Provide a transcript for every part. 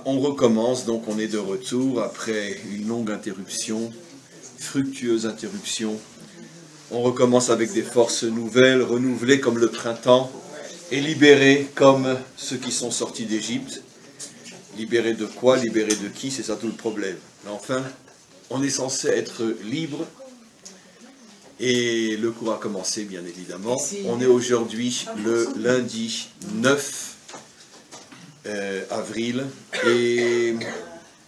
On recommence, donc on est de retour après une longue interruption, fructueuse interruption. On recommence avec des forces nouvelles, renouvelées comme le printemps, et libérés comme ceux qui sont sortis d'Égypte. Libérés de quoi? Libérés de qui? C'est ça tout le problème. Mais enfin, on est censé être libre, et le cours a commencé bien évidemment. On est aujourd'hui le lundi 9 avril, et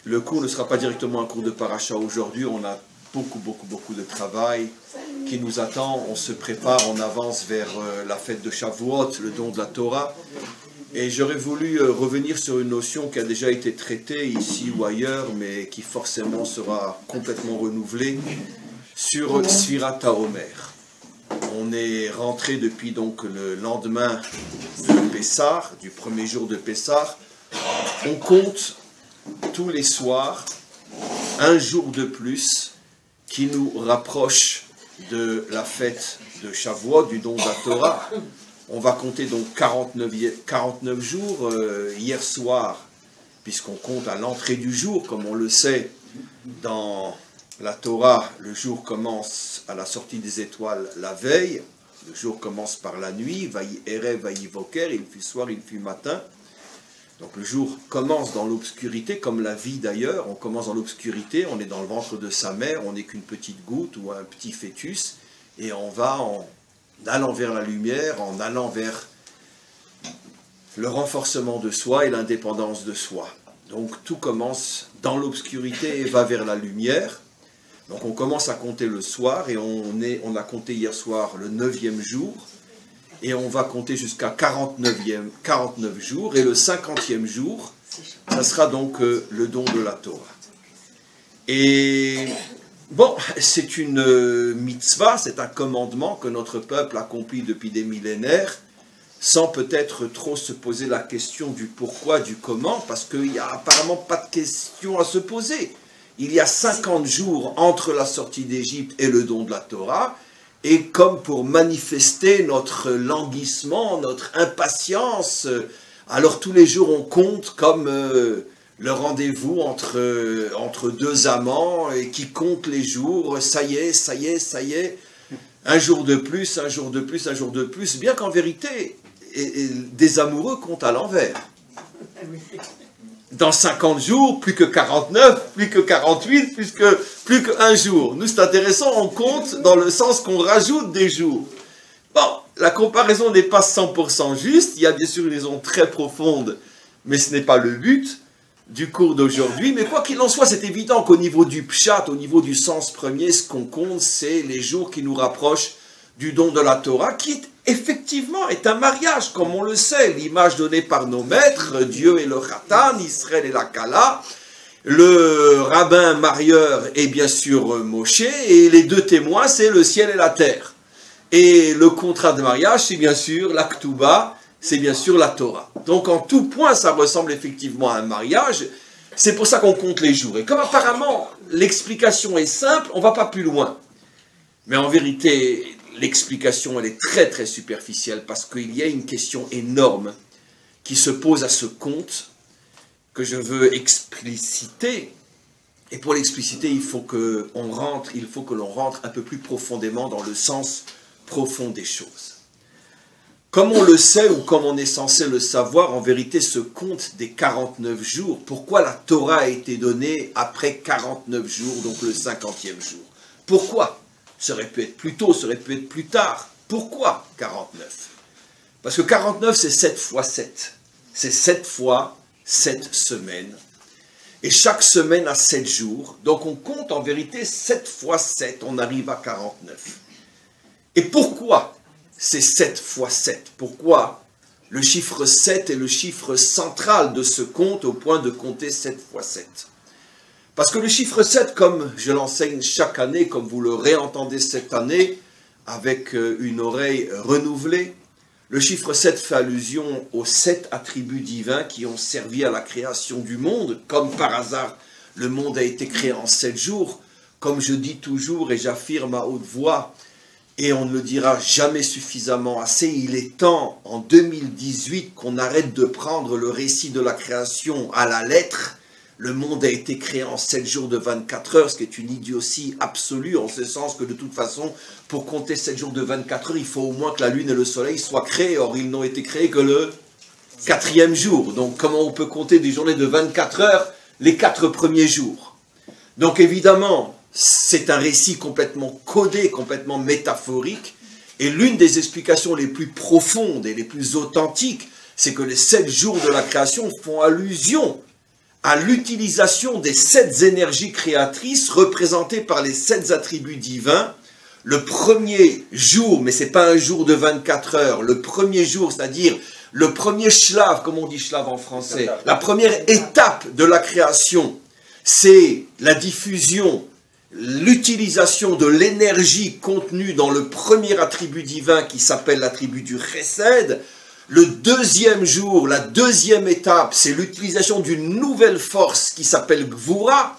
le cours ne sera pas directement un cours de paracha aujourd'hui. On a beaucoup de travail qui nous attend. On se prépare, on avance vers la fête de Shavuot, le don de la Torah, et j'aurais voulu revenir sur une notion qui a déjà été traitée ici ou ailleurs, mais qui forcément sera complètement renouvelée, sur Sfirat HaOmer. On est rentré depuis donc le lendemain de Pessah, du premier jour de Pessah. On compte tous les soirs un jour de plus qui nous rapproche de la fête de Shavuot, du don de la Torah. On va compter donc 49 jours. Hier soir, puisqu'on compte à l'entrée du jour, comme on le sait, dans la Torah, le jour commence à la sortie des étoiles la veille. Le jour commence par la nuit, vaï erev, vaï voker, il fut soir, il fut matin. Donc le jour commence dans l'obscurité, comme la vie d'ailleurs. On commence dans l'obscurité, on est dans le ventre de sa mère, on n'est qu'une petite goutte ou un petit fœtus, et on va en allant vers la lumière, en allant vers le renforcement de soi et l'indépendance de soi. Donc tout commence dans l'obscurité et va vers la lumière. Donc on commence à compter le soir, et on a compté hier soir le 9e jour, et on va compter jusqu'à 49 jours, et le 50e jour, ça sera donc le don de la Torah. Et bon, c'est une mitzvah, c'est un commandement que notre peuple accomplit depuis des millénaires, sans peut-être trop se poser la question du pourquoi, du comment, parce qu'il n'y a apparemment pas de question à se poser. Il y a 50 jours entre la sortie d'Égypte et le don de la Torah, et comme pour manifester notre languissement, notre impatience, alors tous les jours on compte comme le rendez-vous entre deux amants, et qui comptent les jours, ça y est, un jour de plus, un jour de plus, un jour de plus, bien qu'en vérité, des amoureux comptent à l'envers. Dans 50 jours, plus que 49, plus que 48, plus qu'un jour. Nous, c'est intéressant, on compte dans le sens qu'on rajoute des jours. Bon, la comparaison n'est pas 100% juste, il y a bien sûr une raison très profonde, mais ce n'est pas le but du cours d'aujourd'hui. Mais quoi qu'il en soit, c'est évident qu'au niveau du pshat, au niveau du sens premier, ce qu'on compte, c'est les jours qui nous rapprochent du don de la Torah, qui effectivement est un mariage, comme on le sait, l'image donnée par nos maîtres, Dieu et le Khatan, Israël et la Kala, le rabbin marieur est bien sûr Moshe, et les deux témoins, c'est le ciel et la terre. Et le contrat de mariage, c'est bien sûr la Ketouba, c'est bien sûr la Torah. Donc en tout point, ça ressemble effectivement à un mariage, c'est pour ça qu'on compte les jours. Et comme apparemment l'explication est simple, on ne va pas plus loin. Mais en vérité, l'explication, elle est très superficielle, parce qu'il y a une question énorme qui se pose à ce compte, que je veux expliciter. Et pour l'expliciter, il faut que l'on rentre un peu plus profondément dans le sens profond des choses. Comme on le sait, ou comme on est censé le savoir, en vérité, ce compte des 49 jours, pourquoi la Torah a été donnée après 49 jours, donc le 50e jour? Pourquoi? Ça aurait pu être plus tôt, ça aurait pu être plus tard. Pourquoi 49? Parce que 49, c'est 7 fois 7. C'est 7 fois 7 semaines. Et chaque semaine a 7 jours. Donc on compte en vérité 7 fois 7. On arrive à 49. Et pourquoi c'est 7 fois 7? Pourquoi le chiffre 7 est le chiffre central de ce compte, au point de compter 7 fois 7? Parce que le chiffre 7, comme je l'enseigne chaque année, comme vous le réentendez cette année, avec une oreille renouvelée, le chiffre 7 fait allusion aux 7 attributs divins qui ont servi à la création du monde. Comme par hasard, le monde a été créé en 7 jours. Comme je dis toujours et j'affirme à haute voix, Et on ne le dira jamais suffisamment assez, il est temps, en 2018, qu'on arrête de prendre le récit de la création à la lettre. Le monde a été créé en 7 jours de 24 heures, ce qui est une idiotie absolue, en ce sens que de toute façon, pour compter 7 jours de 24 heures, il faut au moins que la lune et le soleil soient créés. Or, ils n'ont été créés que le 4e jour. Donc, comment on peut compter des journées de 24 heures les 4 premiers jours? Donc, évidemment, c'est un récit complètement codé, complètement métaphorique. Et l'une des explications les plus profondes et les plus authentiques, c'est que les 7 jours de la création font allusion à l'utilisation des 7 énergies créatrices représentées par les 7 attributs divins. Le premier jour, mais ce n'est pas un jour de 24 heures, le premier jour, c'est-à-dire le premier shlav, comme on dit shlav en français, la première étape de la création, c'est la diffusion, l'utilisation de l'énergie contenue dans le premier attribut divin qui s'appelle l'attribut du chesed. Le deuxième jour, la deuxième étape, c'est l'utilisation d'une nouvelle force qui s'appelle Gvura.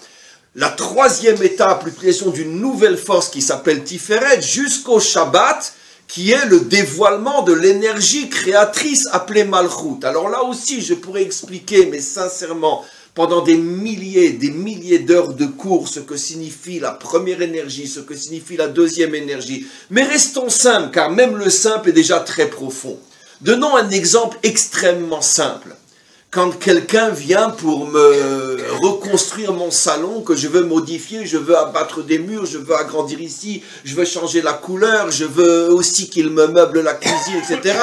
La troisième étape, l'utilisation d'une nouvelle force qui s'appelle Tiferet, jusqu'au Shabbat, qui est le dévoilement de l'énergie créatrice appelée Malchut. Alors là aussi, je pourrais expliquer, mais sincèrement, pendant des milliers d'heures de cours, ce que signifie la première énergie, ce que signifie la deuxième énergie. Mais restons simples, car même le simple est déjà très profond. Donnons un exemple extrêmement simple. Quand quelqu'un vient pour me reconstruire mon salon, que je veux modifier, je veux abattre des murs, je veux agrandir ici, je veux changer la couleur, je veux aussi qu'il me meuble la cuisine, etc.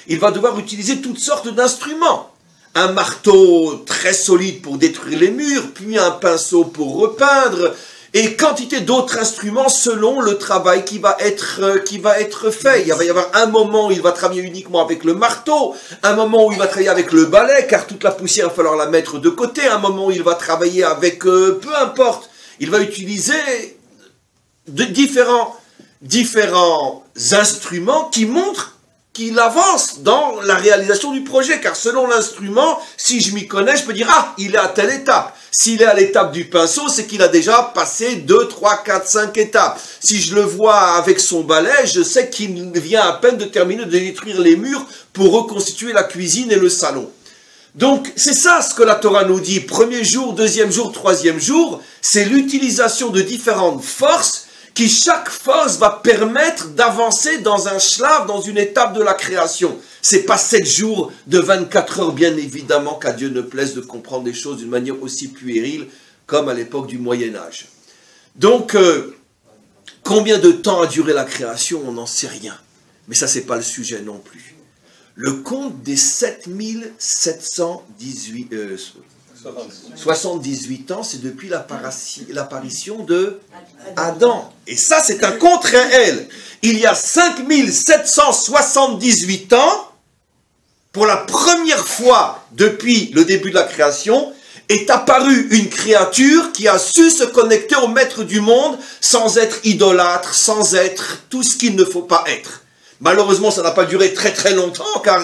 Il va devoir utiliser toutes sortes d'instruments. Un marteau très solide pour détruire les murs, puis un pinceau pour repeindre, et quantité d'autres instruments selon le travail qui va être fait. Il va y avoir un moment où il va travailler uniquement avec le marteau, un moment où il va travailler avec le balai, car toute la poussière, il va falloir la mettre de côté, un moment où il va travailler avec, peu importe, il va utiliser différents instruments qui montrent qu'il avance dans la réalisation du projet, car selon l'instrument, si je m'y connais, je peux dire, ah, il est à telle étape. S'il est à l'étape du pinceau, c'est qu'il a déjà passé 2, 3, 4, 5 étapes. Si je le vois avec son balai, je sais qu'il vient à peine de terminer de détruire les murs pour reconstituer la cuisine et le salon. Donc, c'est ça ce que la Torah nous dit. Premier jour, deuxième jour, troisième jour, c'est l'utilisation de différentes forces qui chaque force va permettre d'avancer dans un shlav, dans une étape de la création. C'est pas 7 jours de 24 heures, bien évidemment, qu'à Dieu ne plaise de comprendre des choses d'une manière aussi puérile comme à l'époque du Moyen-Âge. Donc, combien de temps a duré la création, on n'en sait rien. Mais ça, c'est pas le sujet non plus. Le compte des 78 ans, c'est depuis l'apparition de Adam. Et ça, c'est un compte réel. Il y a 5778 ans, pour la première fois depuis le début de la création, est apparue une créature qui a su se connecter au maître du monde sans être idolâtre, sans être tout ce qu'il ne faut pas être. Malheureusement, ça n'a pas duré très très longtemps, car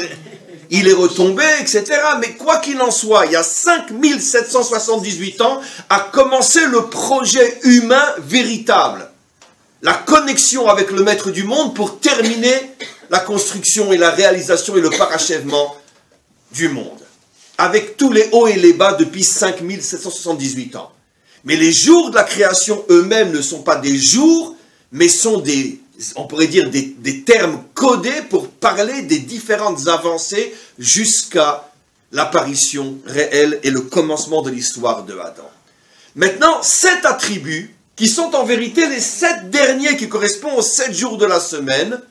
il est retombé, etc. Mais quoi qu'il en soit, il y a 5778 ans a commencé le projet humain véritable. La connexion avec le maître du monde pour terminer la construction et la réalisation et le parachèvement du monde. Avec tous les hauts et les bas depuis 5778 ans. Mais les jours de la création eux-mêmes ne sont pas des jours, mais sont on pourrait dire des termes codés pour parler des différentes avancées jusqu'à l'apparition réelle et le commencement de l'histoire de Adam. Maintenant, 7 attributs qui sont en vérité les 7 derniers qui correspondent aux 7 jours de la semaine,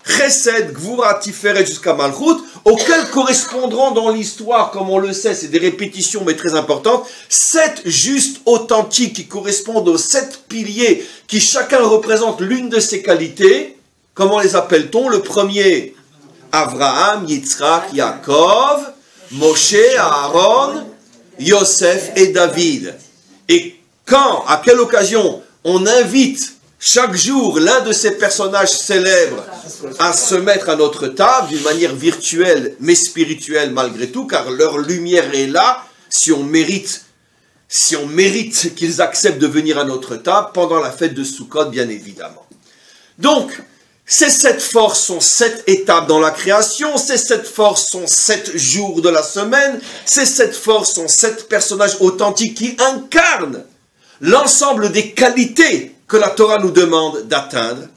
Chesed, Gvura, Tiferet jusqu'à Malchut, auxquels correspondront dans l'histoire, comme on le sait, c'est des répétitions mais très importantes, 7 justes authentiques qui correspondent aux 7 piliers qui chacun représente l'une de ses qualités. Comment les appelle-t-on? Le premier, Avraham, Yitzhak, Yaakov, Moshe, Aaron, Yosef et David. Et quand, à quelle occasion, on invite chaque jour l'un de ces personnages célèbres à se mettre à notre table d'une manière virtuelle mais spirituelle malgré tout, car leur lumière est là si on mérite qu'ils acceptent de venir à notre table pendant la fête de Sukkot, bien évidemment. Donc, Ces 7 forces sont 7 étapes dans la création, ces 7 forces sont 7 jours de la semaine, ces 7 forces sont 7 personnages authentiques qui incarnent l'ensemble des qualités que la Torah nous demande d'atteindre.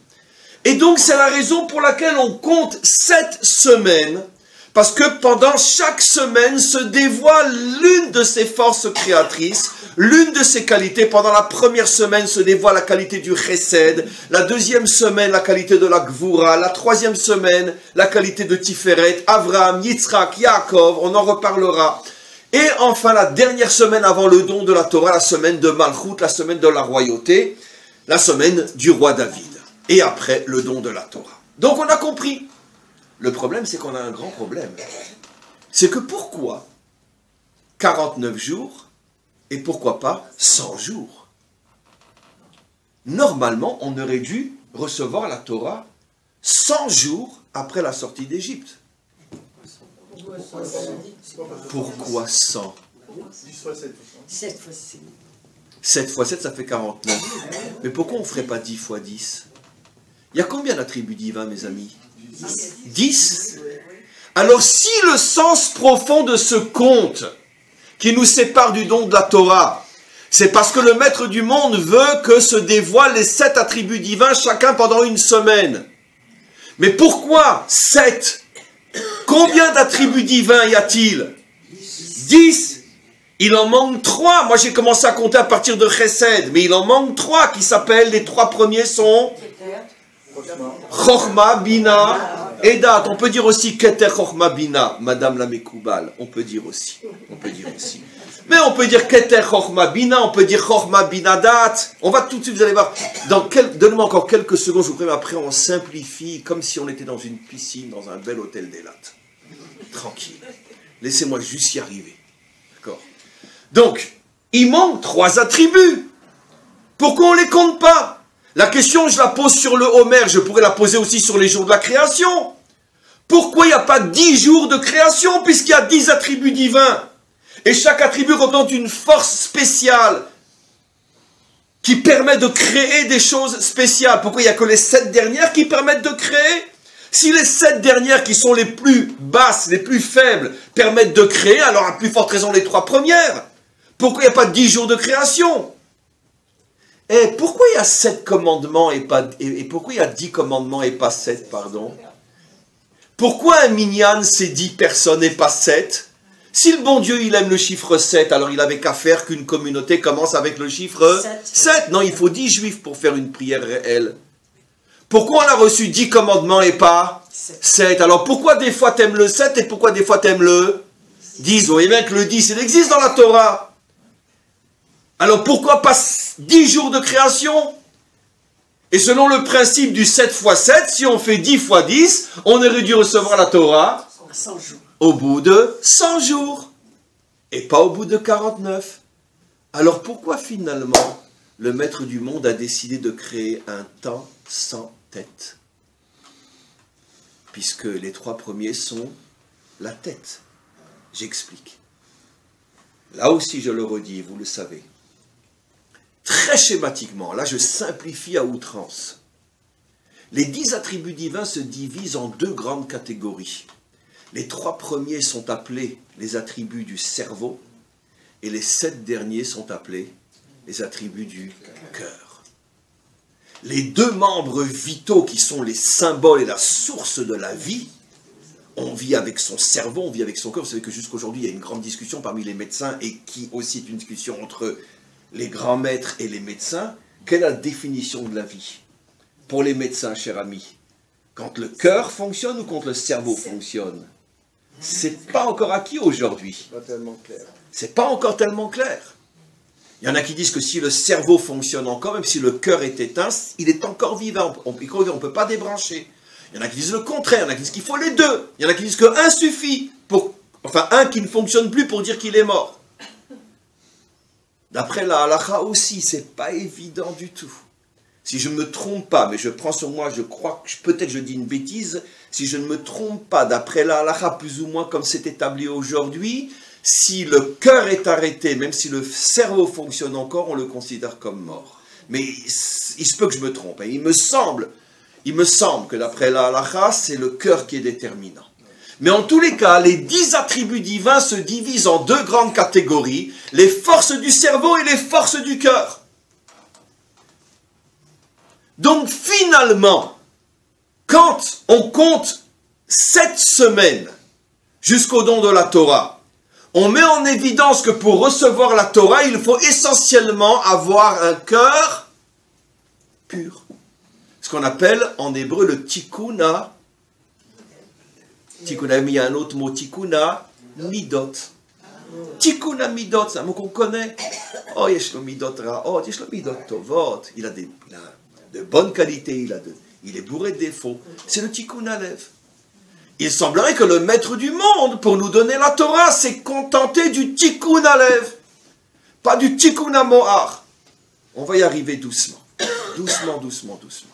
Et donc c'est la raison pour laquelle on compte 7 semaines, parce que pendant chaque semaine se dévoile l'une de ces forces créatrices, l'une de ces qualités. Pendant la première semaine se dévoile la qualité du chesed, la deuxième semaine la qualité de la gvura, la troisième semaine la qualité de Tiferet, Avraham, Yitzhak, Yaakov, on en reparlera. Et enfin la dernière semaine avant le don de la Torah, la semaine de Malchut, la semaine de la royauté, la semaine du roi David. Et après le don de la Torah. Donc on a compris. Le problème, c'est qu'on a un grand problème. C'est que pourquoi 49 jours et pourquoi pas 100 jours? Normalement, on aurait dû recevoir la Torah 100 jours après la sortie d'Égypte. Pourquoi 100? 7 fois 7. 7 fois 7, ça fait 49. Mais pourquoi on ne ferait pas 10 fois 10? Il y a combien d'attributs divins, mes amis? 10. Alors si le sens profond de ce conte qui nous sépare du don de la Torah, c'est parce que le maître du monde veut que se dévoilent les 7 attributs divins chacun pendant une semaine. Mais pourquoi 7? Combien d'attributs divins y a-t-il? 10. Il en manque 3. Moi j'ai commencé à compter à partir de Chesed, mais il en manque 3 qui s'appellent, les 3 premiers sont Chochma, Bina et Dat. On peut dire aussi Keter Chochma Bina, Madame la Mekoubal. On peut dire aussi. Mais on peut dire Keter Chochma Bina, on peut dire Chochma Bina Dat. On va tout de suite, vous allez voir. Donnez-moi encore quelques secondes, je vous prie, mais après on simplifie comme si on était dans une piscine, dans un bel hôtel d'Elat. Tranquille. Laissez-moi juste y arriver. D'accord? Donc, il manque 3 attributs. Pourquoi on ne les compte pas? La question, je la pose sur le Homer, je pourrais la poser aussi sur les jours de la création. Pourquoi il n'y a pas 10 jours de création, puisqu'il y a 10 attributs divins? Et chaque attribut représente une force spéciale qui permet de créer des choses spéciales. Pourquoi il n'y a que les 7 dernières qui permettent de créer? Si les 7 dernières qui sont les plus basses, les plus faibles, permettent de créer, alors à plus forte raison les 3 premières. Pourquoi il n'y a pas 10 jours de création? Et pourquoi il y a 7 commandements et pourquoi il y a 10 commandements et pas 7, pardon? Pourquoi un minyan c'est 10 personnes et pas 7? Si le bon Dieu il aime le chiffre 7, alors il n'avait qu'à faire qu'une communauté commence avec le chiffre 7. Non, il faut 10 juifs pour faire une prière réelle. Pourquoi on a reçu 10 commandements et pas 7? Alors pourquoi des fois t'aimes le 7 et pourquoi des fois t'aimes le 10? Vous voyez bien que le 10 il existe dans la Torah. Alors pourquoi pas 10 jours de création? Et selon le principe du 7 fois 7, si on fait 10 fois 10, on aurait dû recevoir la Torah au bout de 100 jours. Et pas au bout de 49. Alors pourquoi finalement le maître du monde a décidé de créer un temps sans tête? Puisque les 3 premiers sont la tête. J'explique. Là aussi je le redis, vous le savez. Très schématiquement, là je simplifie à outrance. Les 10 attributs divins se divisent en 2 grandes catégories. Les 3 premiers sont appelés les attributs du cerveau et les 7 derniers sont appelés les attributs du cœur. Les 2 membres vitaux qui sont les symboles et la source de la vie, on vit avec son cerveau, on vit avec son cœur. Vous savez que jusqu'aujourd'hui il y a une grande discussion parmi les médecins et qui aussi est une discussion entre les grands maîtres et les médecins. Quelle est la définition de la vie? Pour les médecins, cher ami, quand le cœur fonctionne ou quand le cerveau fonctionne? C'est pas encore acquis aujourd'hui. C'est pas encore tellement clair. Il y en a qui disent que si le cerveau fonctionne encore, même si le cœur est éteint, il est encore vivant. On ne peut pas débrancher. Il y en a qui disent le contraire. Il y en a qui disent qu'il faut les 2. Il y en a qui disent qu'un suffit. Enfin, un qui ne fonctionne plus pour dire qu'il est mort. D'après la halakha aussi, c'est pas évident du tout. Si je ne me trompe pas, mais je prends sur moi, je crois que peut-être je dis une bêtise, si je ne me trompe pas, d'après la halakha, plus ou moins comme c'est établi aujourd'hui, si le cœur est arrêté, même si le cerveau fonctionne encore, on le considère comme mort. Mais il se peut que je me trompe. Il me semble Il me semble que d'après la halakha, c'est le cœur qui est déterminant. Mais en tous les cas, les 10 attributs divins se divisent en 2 grandes catégories, les forces du cerveau et les forces du cœur. Donc finalement, quand on compte 7 semaines jusqu'au don de la Torah, on met en évidence que pour recevoir la Torah, il faut essentiellement avoir un cœur pur. Ce qu'on appelle en hébreu le tikkun. Tikkun, il y a un autre mot, tikkun midot. Tikkun midot, c'est un mot qu'on connaît. Oh, yesh lo midot ra, oh, yesh lo midot tovot. Il a de bonnes qualités, il est bourré de défauts. C'est le tikkun alev. Il semblerait que le maître du monde, pour nous donner la Torah, s'est contenté du tikkun alev, pas du tikkun mohar. On va y arriver doucement. Doucement, doucement, doucement.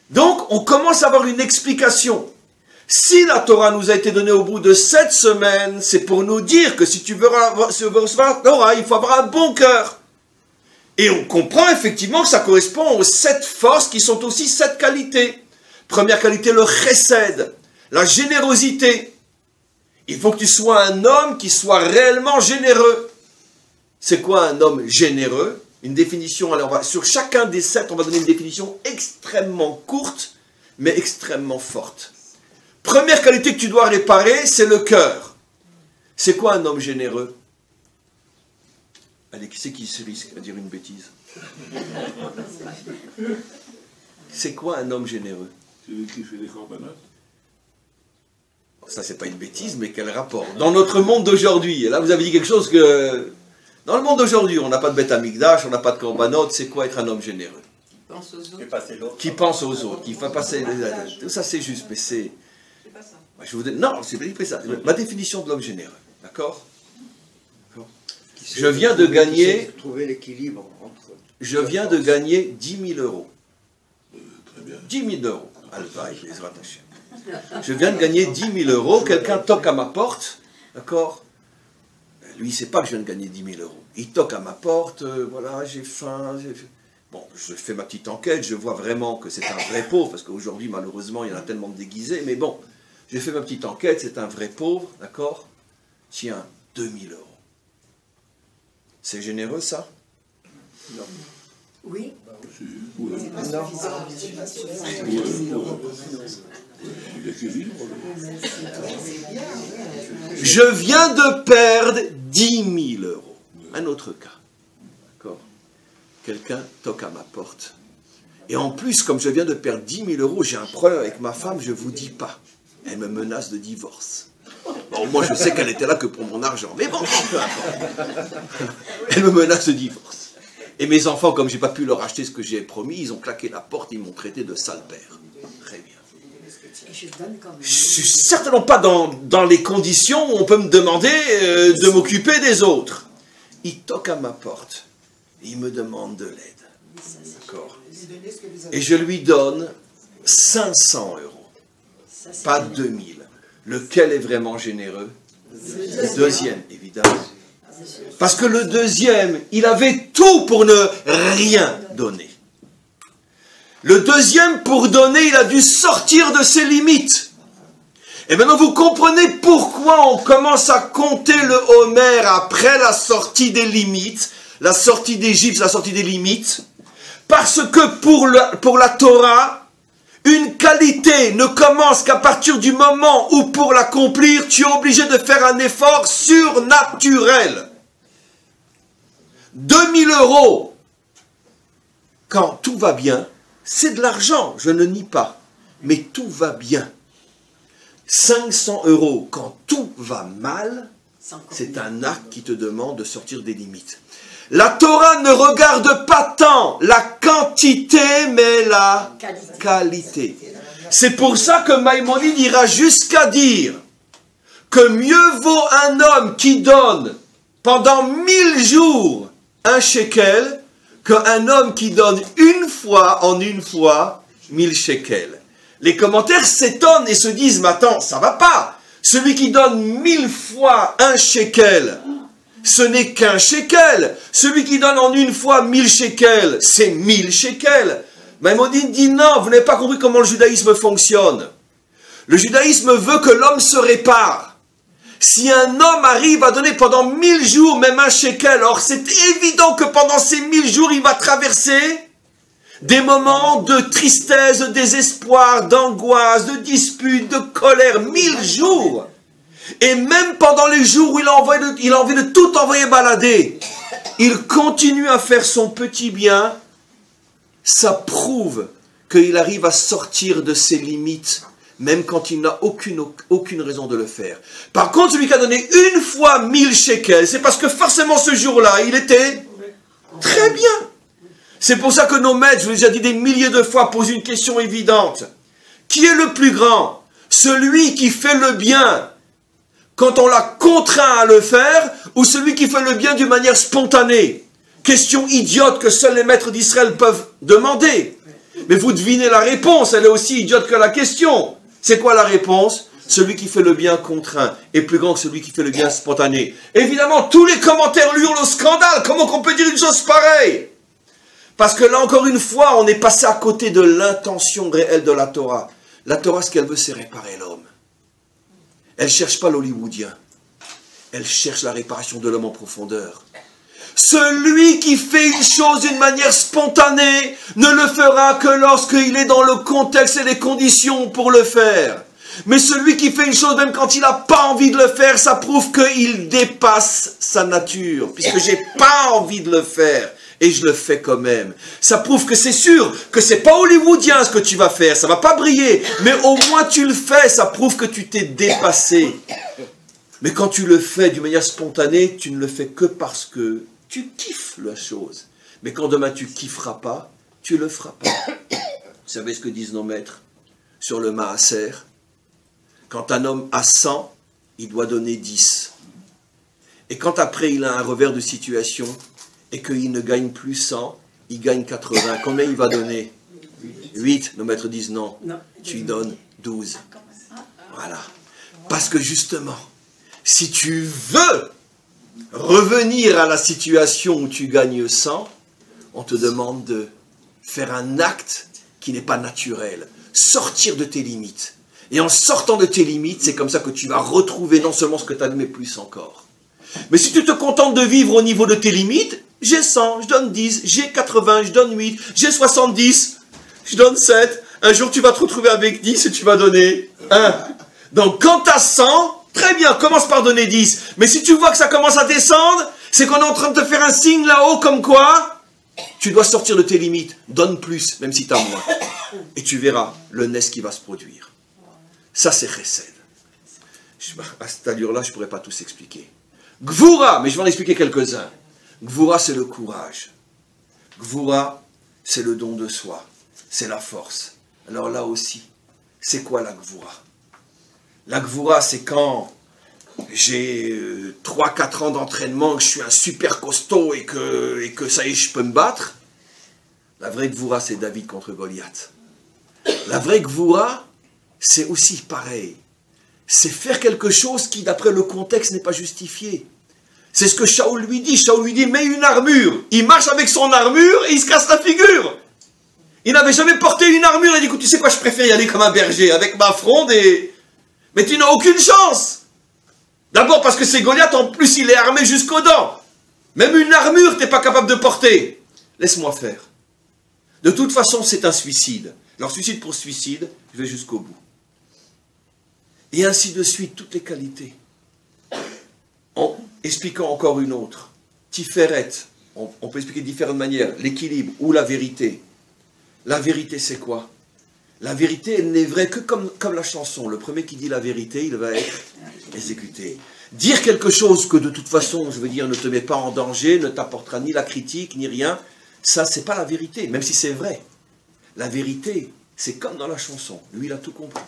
Donc, on commence à avoir une explication. Si la Torah nous a été donnée au bout de 7 semaines, c'est pour nous dire que si tu veux recevoir la Torah, il faut avoir un bon cœur. Et on comprend effectivement que ça correspond aux 7 forces qui sont aussi 7 qualités. Première qualité, le chesed, la générosité. Il faut que tu sois un homme qui soit réellement généreux. C'est quoi un homme généreux? Une définition, alors sur chacun des 7, on va donner une définition extrêmement courte, mais extrêmement forte. Première qualité que tu dois réparer, c'est le cœur. C'est quoi un homme généreux? Allez, qui c'est qui se risque à dire une bêtise? C'est quoi un homme généreux? Celui qui fait des corbanotes. Ça, c'est pas une bêtise, mais quel rapport? Dans notre monde d'aujourd'hui, et là vous avez dit quelque chose que... Dans le monde d'aujourd'hui, on n'a pas de bête amigdash, on n'a pas de corbanotes, c'est quoi être un homme généreux? Qui pense aux autres, qui fait passer... Tout ça c'est juste, mais c'est... Je vous dis, non, c'est pas ça. Ma définition de l'homme généreux, d'accord? Je viens de gagner... Trouver l'équilibre entre... Je viens de gagner 10 000 euros. Très bien. 10 000 euros. Alvaï, les rattachés. Je viens de gagner 10 000 euros. Quelqu'un toque à ma porte. D'accord? Lui, il ne sait pas que je viens de gagner 10 000 euros. Il toque à ma porte. Voilà, j'ai faim. Bon, je fais ma petite enquête. Je vois vraiment que c'est un vrai pauvre. Parce qu'aujourd'hui, malheureusement, il y en a tellement de déguisés. Mais bon, j'ai fait ma petite enquête. C'est un vrai pauvre. D'accord? Tiens, 2 000 euros. C'est généreux, ça? Non. Oui. Je viens de perdre 10 000 euros. Un autre cas. D'accord? Quelqu'un toque à ma porte. Et en plus, comme je viens de perdre 10 000 euros, j'ai un problème avec ma femme, je ne vous dis pas. Elle me menace de divorce. Bon, moi, je sais qu'elle était là que pour mon argent. Mais bon, peu importe. Elle me menace de divorce. Et mes enfants, comme je n'ai pas pu leur acheter ce que j'ai promis, ils ont claqué la porte, ils m'ont traité de sale père. Très bien. Je ne suis certainement pas dans les conditions où on peut me demander de m'occuper des autres. Ils toquent à ma porte. Ils me demandent de l'aide. D'accord. Et je lui donne 500 euros. Pas 2000. Lequel est vraiment généreux? Le deuxième, évidemment. Parce que le deuxième, il avait tout pour ne rien donner. Le deuxième, pour donner, il a dû sortir de ses limites. Et maintenant, vous comprenez pourquoi on commence à compter le Homer après la sortie des limites, la sortie d'Égypte, la sortie des limites. Parce que pour la Torah, une qualité ne commence qu'à partir du moment où pour l'accomplir, tu es obligé de faire un effort surnaturel. 2000 euros, quand tout va bien, c'est de l'argent, je ne nie pas, mais tout va bien. 500 euros, quand tout va mal, c'est un acte qui te demande de sortir des limites. La Torah ne regarde pas tant la quantité, mais la qualité. C'est pour ça que Maïmonide ira jusqu'à dire que mieux vaut un homme qui donne pendant 1000 jours un shekel qu'un homme qui donne une fois 1000 shekels. Les commentaires s'étonnent et se disent, mais attends, ça va pas. Celui qui donne 1000 fois un shekel, ce n'est qu'un shekel. Celui qui donne en une fois 1000 shekels, c'est 1000 shekels. Maïmonide dit non, vous n'avez pas compris comment le judaïsme fonctionne. Le judaïsme veut que l'homme se répare. Si un homme arrive à donner pendant 1000 jours, même un shekel, or c'est évident que pendant ces 1000 jours, il va traverser des moments de tristesse, de désespoir, d'angoisse, de dispute, de colère, 1000 jours. Et même pendant les jours où il a envie de tout envoyer balader, il continue à faire son petit bien. Ça prouve qu'il arrive à sortir de ses limites, même quand il n'a aucune raison de le faire. Par contre, celui qui a donné une fois 1000 shekels, c'est parce que forcément ce jour-là, il était très bien. C'est pour ça que nos maîtres, je vous ai déjà dit des milliers de fois, posent une question évidente. Qui est le plus grand? Celui qui fait le bien quand on l'a contraint à le faire, ou celui qui fait le bien d'une manière spontanée? Question idiote que seuls les maîtres d'Israël peuvent demander. Mais vous devinez la réponse, elle est aussi idiote que la question. C'est quoi la réponse? Celui qui fait le bien contraint est plus grand que celui qui fait le bien spontané. Évidemment, tous les commentaires lui hurlent au scandale. Comment qu'on peut dire une chose pareille? Parce que là, encore une fois, on est passé à côté de l'intention réelle de la Torah. La Torah, ce qu'elle veut, c'est réparer l'homme. Elle ne cherche pas l'hollywoodien. Elle cherche la réparation de l'homme en profondeur. Celui qui fait une chose d'une manière spontanée ne le fera que lorsqu'il est dans le contexte et les conditions pour le faire. Mais celui qui fait une chose même quand il n'a pas envie de le faire, ça prouve qu'il dépasse sa nature. Puisque je n'ai pas envie de le faire et je le fais quand même. Ça prouve que c'est sûr que ce n'est pas hollywoodien ce que tu vas faire. Ça ne va pas briller. Mais au moins tu le fais. Ça prouve que tu t'es dépassé. Mais quand tu le fais d'une manière spontanée, tu ne le fais que parce que tu kiffes la chose. Mais quand demain tu kifferas pas, tu le feras pas. Vous savez ce que disent nos maîtres sur le maaser? Quand un homme a 100, il doit donner 10. Et quand après il a un revers de situation et qu'il ne gagne plus 100, il gagne 80. Combien il va donner? 8. Nos maîtres disent non, tu lui donnes 12. Voilà. Parce que justement, si tu veux revenir à la situation où tu gagnes 100, on te demande de faire un acte qui n'est pas naturel. Sortir de tes limites. Et en sortant de tes limites, c'est comme ça que tu vas retrouver non seulement ce que tu as, mais plus encore. Mais si tu te contentes de vivre au niveau de tes limites, j'ai 100, je donne 10, j'ai 80, je donne 8, j'ai 70, je donne 7. Un jour, tu vas te retrouver avec 10 et tu vas donner 1. Donc, quand tu as 100, très bien, commence par donner 10. Mais si tu vois que ça commence à descendre, c'est qu'on est en train de te faire un signe là-haut comme quoi tu dois sortir de tes limites. Donne plus, même si tu as moins. Et tu verras le nez qui va se produire. Ça, c'est chesed. À cette allure-là, je ne pourrais pas tous expliquer. Gvura, mais je vais en expliquer quelques-uns. Gvura, c'est le courage. Gvura, c'est le don de soi. C'est la force. Alors là aussi, c'est quoi la Gvura? La Gvura, c'est quand j'ai 3-4 ans d'entraînement, que je suis un super costaud et que ça y est, je peux me battre. La vraie Gvura, c'est David contre Goliath. La vraie Gvura, c'est aussi pareil. C'est faire quelque chose qui, d'après le contexte, n'est pas justifié. C'est ce que Shaoul lui dit. Shaoul lui dit, mets une armure. Il marche avec son armure et il se casse la figure. Il n'avait jamais porté une armure. Il dit, écoute, tu sais quoi, je préfère y aller comme un berger, avec ma fronde et... Mais tu n'as aucune chance. D'abord parce que c'est Goliath, en plus il est armé jusqu'aux dents. Même une armure, tu n'es pas capable de porter. Laisse-moi faire. De toute façon, c'est un suicide. Alors, suicide pour suicide, je vais jusqu'au bout. Et ainsi de suite, toutes les qualités. En expliquant encore une autre. Tiferet, on peut expliquer de différentes manières. L'équilibre ou la vérité. La vérité, c'est quoi? La vérité, elle n'est vraie que comme la chanson. Le premier qui dit la vérité, il va être exécuté. Dire quelque chose que de toute façon, je veux dire, ne te met pas en danger, ne t'apportera ni la critique, ni rien, ça, c'est pas la vérité, même si c'est vrai. La vérité, c'est comme dans la chanson. Lui, il a tout compris.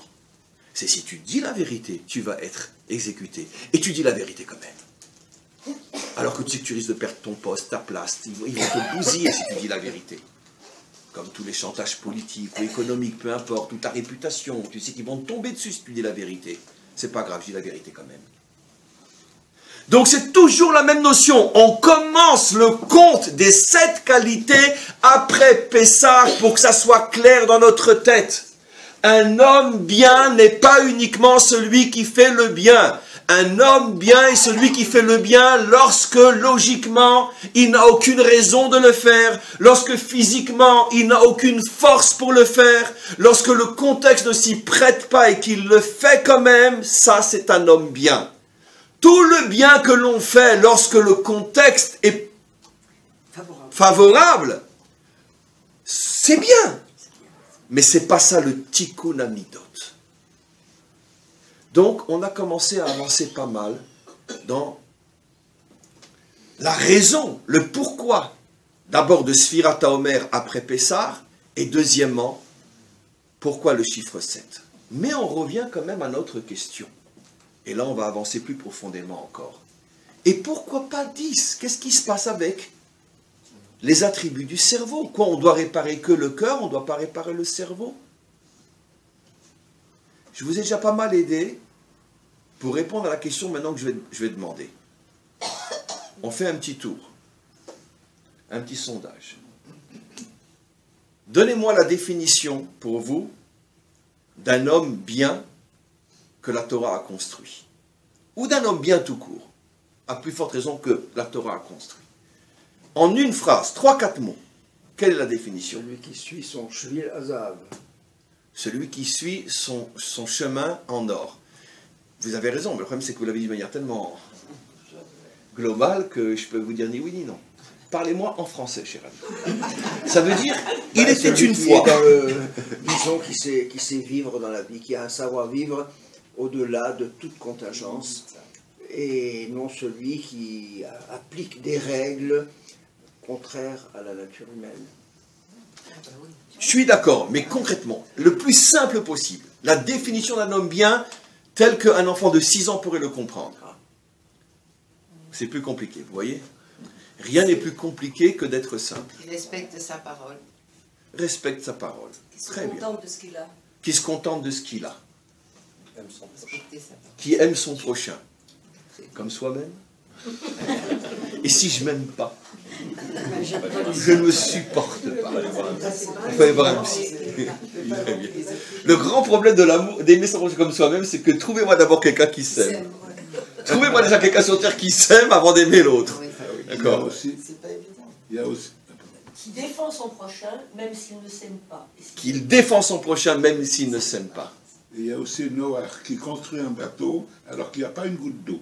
C'est si tu dis la vérité, tu vas être exécuté. Et tu dis la vérité quand même. Alors que tu sais que tu risques de perdre ton poste, ta place. Ils vont te bousiller si tu dis la vérité. Comme tous les chantages politiques ou économiques, peu importe, ou ta réputation. Tu sais qu'ils vont te tomber dessus si tu dis la vérité. C'est pas grave, je dis la vérité quand même. Donc c'est toujours la même notion. On commence le compte des 7 qualités après Pessah pour que ça soit clair dans notre tête. Un homme bien n'est pas uniquement celui qui fait le bien. Un homme bien est celui qui fait le bien lorsque, logiquement, il n'a aucune raison de le faire, lorsque physiquement, il n'a aucune force pour le faire, lorsque le contexte ne s'y prête pas et qu'il le fait quand même, ça c'est un homme bien. Tout le bien que l'on fait lorsque le contexte est favorable, c'est bien. Mais c'est pas ça le tikkun amidot. Donc, on a commencé à avancer pas mal dans la raison, le pourquoi. D'abord de Sfirat HaOmer après Pessah, et deuxièmement, pourquoi le chiffre 7. Mais on revient quand même à notre question. Et là, on va avancer plus profondément encore. Et pourquoi pas 10? Qu'est-ce qui se passe avec les attributs du cerveau? Quoi, on doit réparer que le cœur, on ne doit pas réparer le cerveau? Je vous ai déjà pas mal aidé pour répondre à la question maintenant que je vais demander. On fait un petit tour, un petit sondage. Donnez-moi la définition pour vous d'un homme bien que la Torah a construit. Ou d'un homme bien tout court, à plus forte raison que la Torah a construit. En une phrase, 3-4 mots, quelle est la définition? Celui qui suit son shvil hazav. Celui qui suit son chemin en or. Vous avez raison, mais le problème c'est que vous l'avez dit de manière tellement globale que je peux vous dire ni oui ni non. Parlez-moi en français, cher ami. Ça veut dire, il était une fois. Disons qui sait vivre dans la vie, qui a un savoir-vivre au-delà de toute contingence, et non celui qui applique des règles contraires à la nature humaine. Je suis d'accord, mais concrètement, le plus simple possible, la définition d'un homme bien, tel qu'un enfant de 6 ans pourrait le comprendre. C'est plus compliqué, vous voyez? Rien n'est plus compliqué que d'être simple. Il respecte sa parole. Respecte sa parole. Très bien. Qui se contente de ce qu'il a. Qui se contente de ce qu'il a. Respecter sa parole. Qui aime son prochain. Comme soi-même. Et si je m'aime pas, je ne me supporte pas. Il faut aller voir un psy. Très bien. Le grand problème de l'amour, d'aimer son prochain comme soi-même, c'est que trouvez-moi d'abord quelqu'un qui s'aime. Trouvez-moi déjà quelqu'un sur terre qui s'aime avant d'aimer l'autre. D'accord. C'est pas évident. Il y a aussi. Qui défend son prochain, même s'il ne s'aime pas. Qu'il défend son prochain même s'il ne s'aime pas. Il y a aussi Noah qui construit un bateau alors qu'il n'y a pas une goutte d'eau.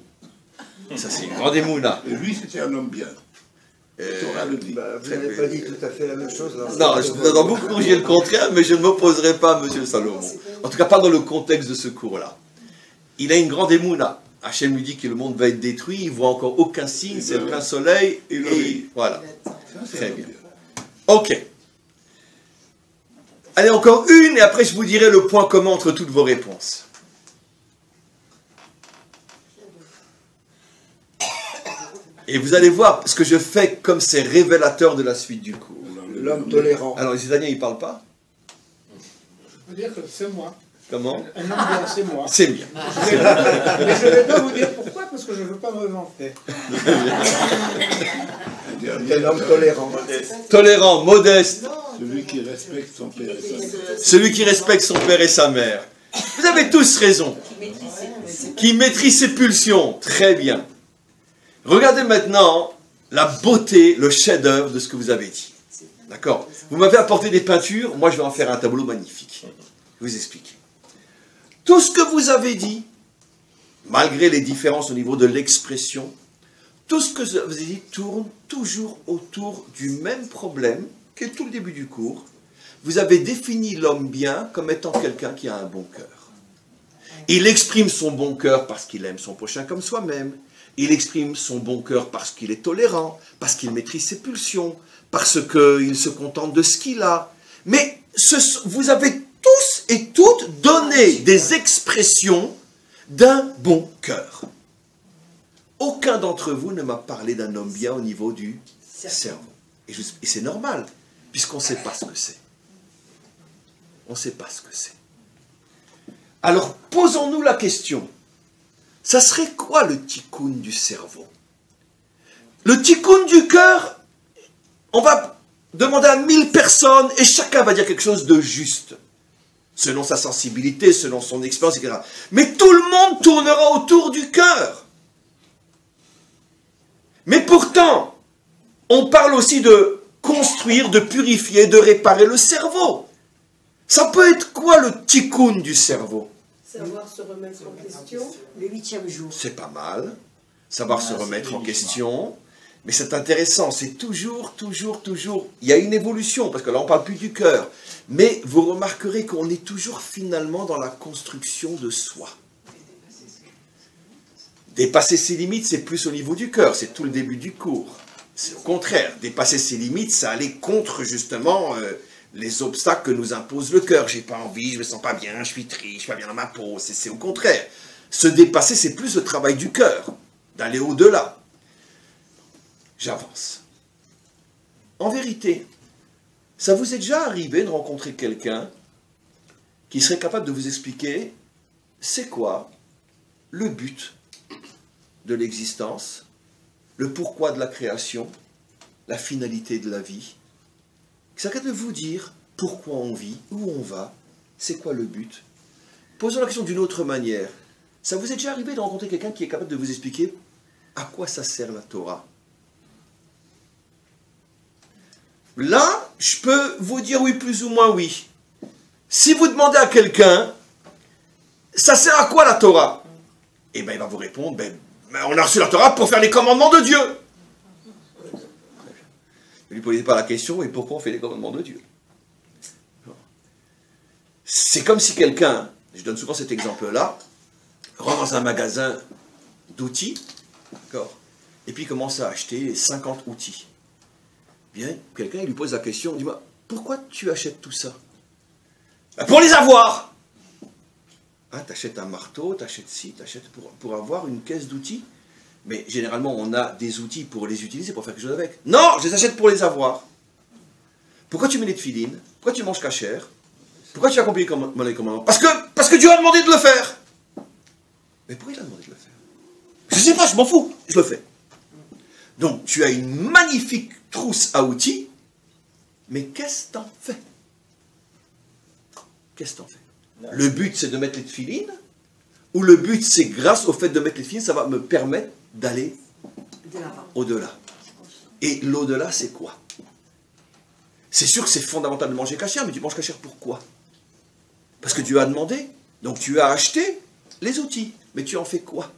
Ça, c'est une grande émouna. Et lui, c'était un homme bien. Torah le dit. Vous n'avez pas dit tout à fait la même chose. Dans beaucoup de cours, j'ai le contraire, mais je ne m'opposerai pas à M. Salomon. En tout cas, pas dans le contexte de ce cours-là. Il a une grande émouna. Hachem lui dit que le monde va être détruit, il ne voit encore aucun signe, c'est le plein soleil, et voilà. Très bien. Ok. Allez, encore une, et après je vous dirai le point commun entre toutes vos réponses. Et vous allez voir, ce que je fais comme c'est révélateur de la suite du cours. L'homme tolérant. Alors, les Italiens, ils ne parlent pas? Je peux dire que c'est moi. Comment? Un homme bien, c'est moi. C'est bien. Mais je ne vais pas vous dire pourquoi, parce que je ne veux pas me vanter. Un homme tolérant. Tolérant, modeste. Celui qui respecte son père et sa mère. Celui qui respecte son père et sa mère. Vous avez tous raison. Qui maîtrise ses pulsions. Très bien. Regardez maintenant la beauté, le chef-d'œuvre de ce que vous avez dit. D'accord? Vous m'avez apporté des peintures, moi je vais en faire un tableau magnifique. Je vais vous expliquer. Tout ce que vous avez dit, malgré les différences au niveau de l'expression, tout ce que vous avez dit tourne toujours autour du même problème qu'est tout le début du cours. Vous avez défini l'homme bien comme étant quelqu'un qui a un bon cœur. Il exprime son bon cœur parce qu'il aime son prochain comme soi-même. Il exprime son bon cœur parce qu'il est tolérant, parce qu'il maîtrise ses pulsions, parce qu'il se contente de ce qu'il a. Mais vous avez tous et toutes donné des expressions d'un bon cœur. Aucun d'entre vous ne m'a parlé d'un homme bien au niveau du cerveau. Et c'est normal, puisqu'on ne sait pas ce que c'est. On ne sait pas ce que c'est. Alors, posons-nous la question. ça serait quoi le tikkun du cerveau? Le tikkun du cœur, on va demander à 1000 personnes et chacun va dire quelque chose de juste, selon sa sensibilité, selon son expérience, etc. Mais tout le monde tournera autour du cœur. Mais pourtant, on parle aussi de construire, de purifier, de réparer le cerveau. Ça peut être quoi le tikkun du cerveau? Savoir se remettre en question. Le 8e jour. C'est pas mal. Savoir se remettre en question. Mais c'est intéressant, c'est toujours, il y a une évolution, parce que là on ne parle plus du cœur. Mais vous remarquerez qu'on est toujours finalement dans la construction de soi. Dépasser ses limites, c'est plus au niveau du cœur, c'est tout le début du cours. C'est au contraire, dépasser ses limites, ça allait contre justement les obstacles que nous impose le cœur. J'ai pas envie, je me sens pas bien, je suis triste, je suis pas bien dans ma peau, c'est au contraire. Se dépasser, c'est plus le travail du cœur, d'aller au-delà. J'avance. En vérité, ça vous est déjà arrivé de rencontrer quelqu'un qui serait capable de vous expliquer c'est quoi le but de l'existence, le pourquoi de la création, la finalité de la vie, qui serait capable de vous dire pourquoi on vit, où on va, c'est quoi le but. Posons la question d'une autre manière. Ça vous est déjà arrivé de rencontrer quelqu'un qui est capable de vous expliquer à quoi ça sert la Torah? Là, je peux vous dire oui, plus ou moins oui. Si vous demandez à quelqu'un, ça sert à quoi la Torah? Eh bien, il va vous répondre, on a reçu la Torah pour faire les commandements de Dieu. Ne lui posez pas la question, et pourquoi on fait les commandements de Dieu? C'est comme si quelqu'un, je donne souvent cet exemple-là, rentre dans un magasin d'outils, d'accord, et puis commence à acheter 50 outils. Bien, quelqu'un lui pose la question, dis-moi, pourquoi tu achètes tout ça? Pour les avoir. Ah, t'achètes un marteau, t'achètes ci, t'achètes pour avoir une caisse d'outils. Mais généralement, on a des outils pour les utiliser, pour faire quelque chose avec. Non, je les achète pour les avoir. Pourquoi tu mets les tefilines? Pourquoi tu manges cachère? Pourquoi tu accomplis les commandements? Parce que Dieu a demandé de le faire. Mais pourquoi il a demandé de le faire? Je sais pas, je m'en fous, je le fais. Donc, tu as une magnifique trousse à outils, mais qu'est-ce que t'en fais? Qu'est-ce que t'en fais? Le but, c'est de mettre les tefilines, ou le but, c'est grâce au fait de mettre les tefilines, ça va me permettre d'aller au-delà. Et l'au-delà, c'est quoi? C'est sûr que c'est fondamental de manger cachère, mais tu manges cachère pourquoi? Parce que Dieu a demandé, donc tu as acheté les outils, mais tu en fais quoi?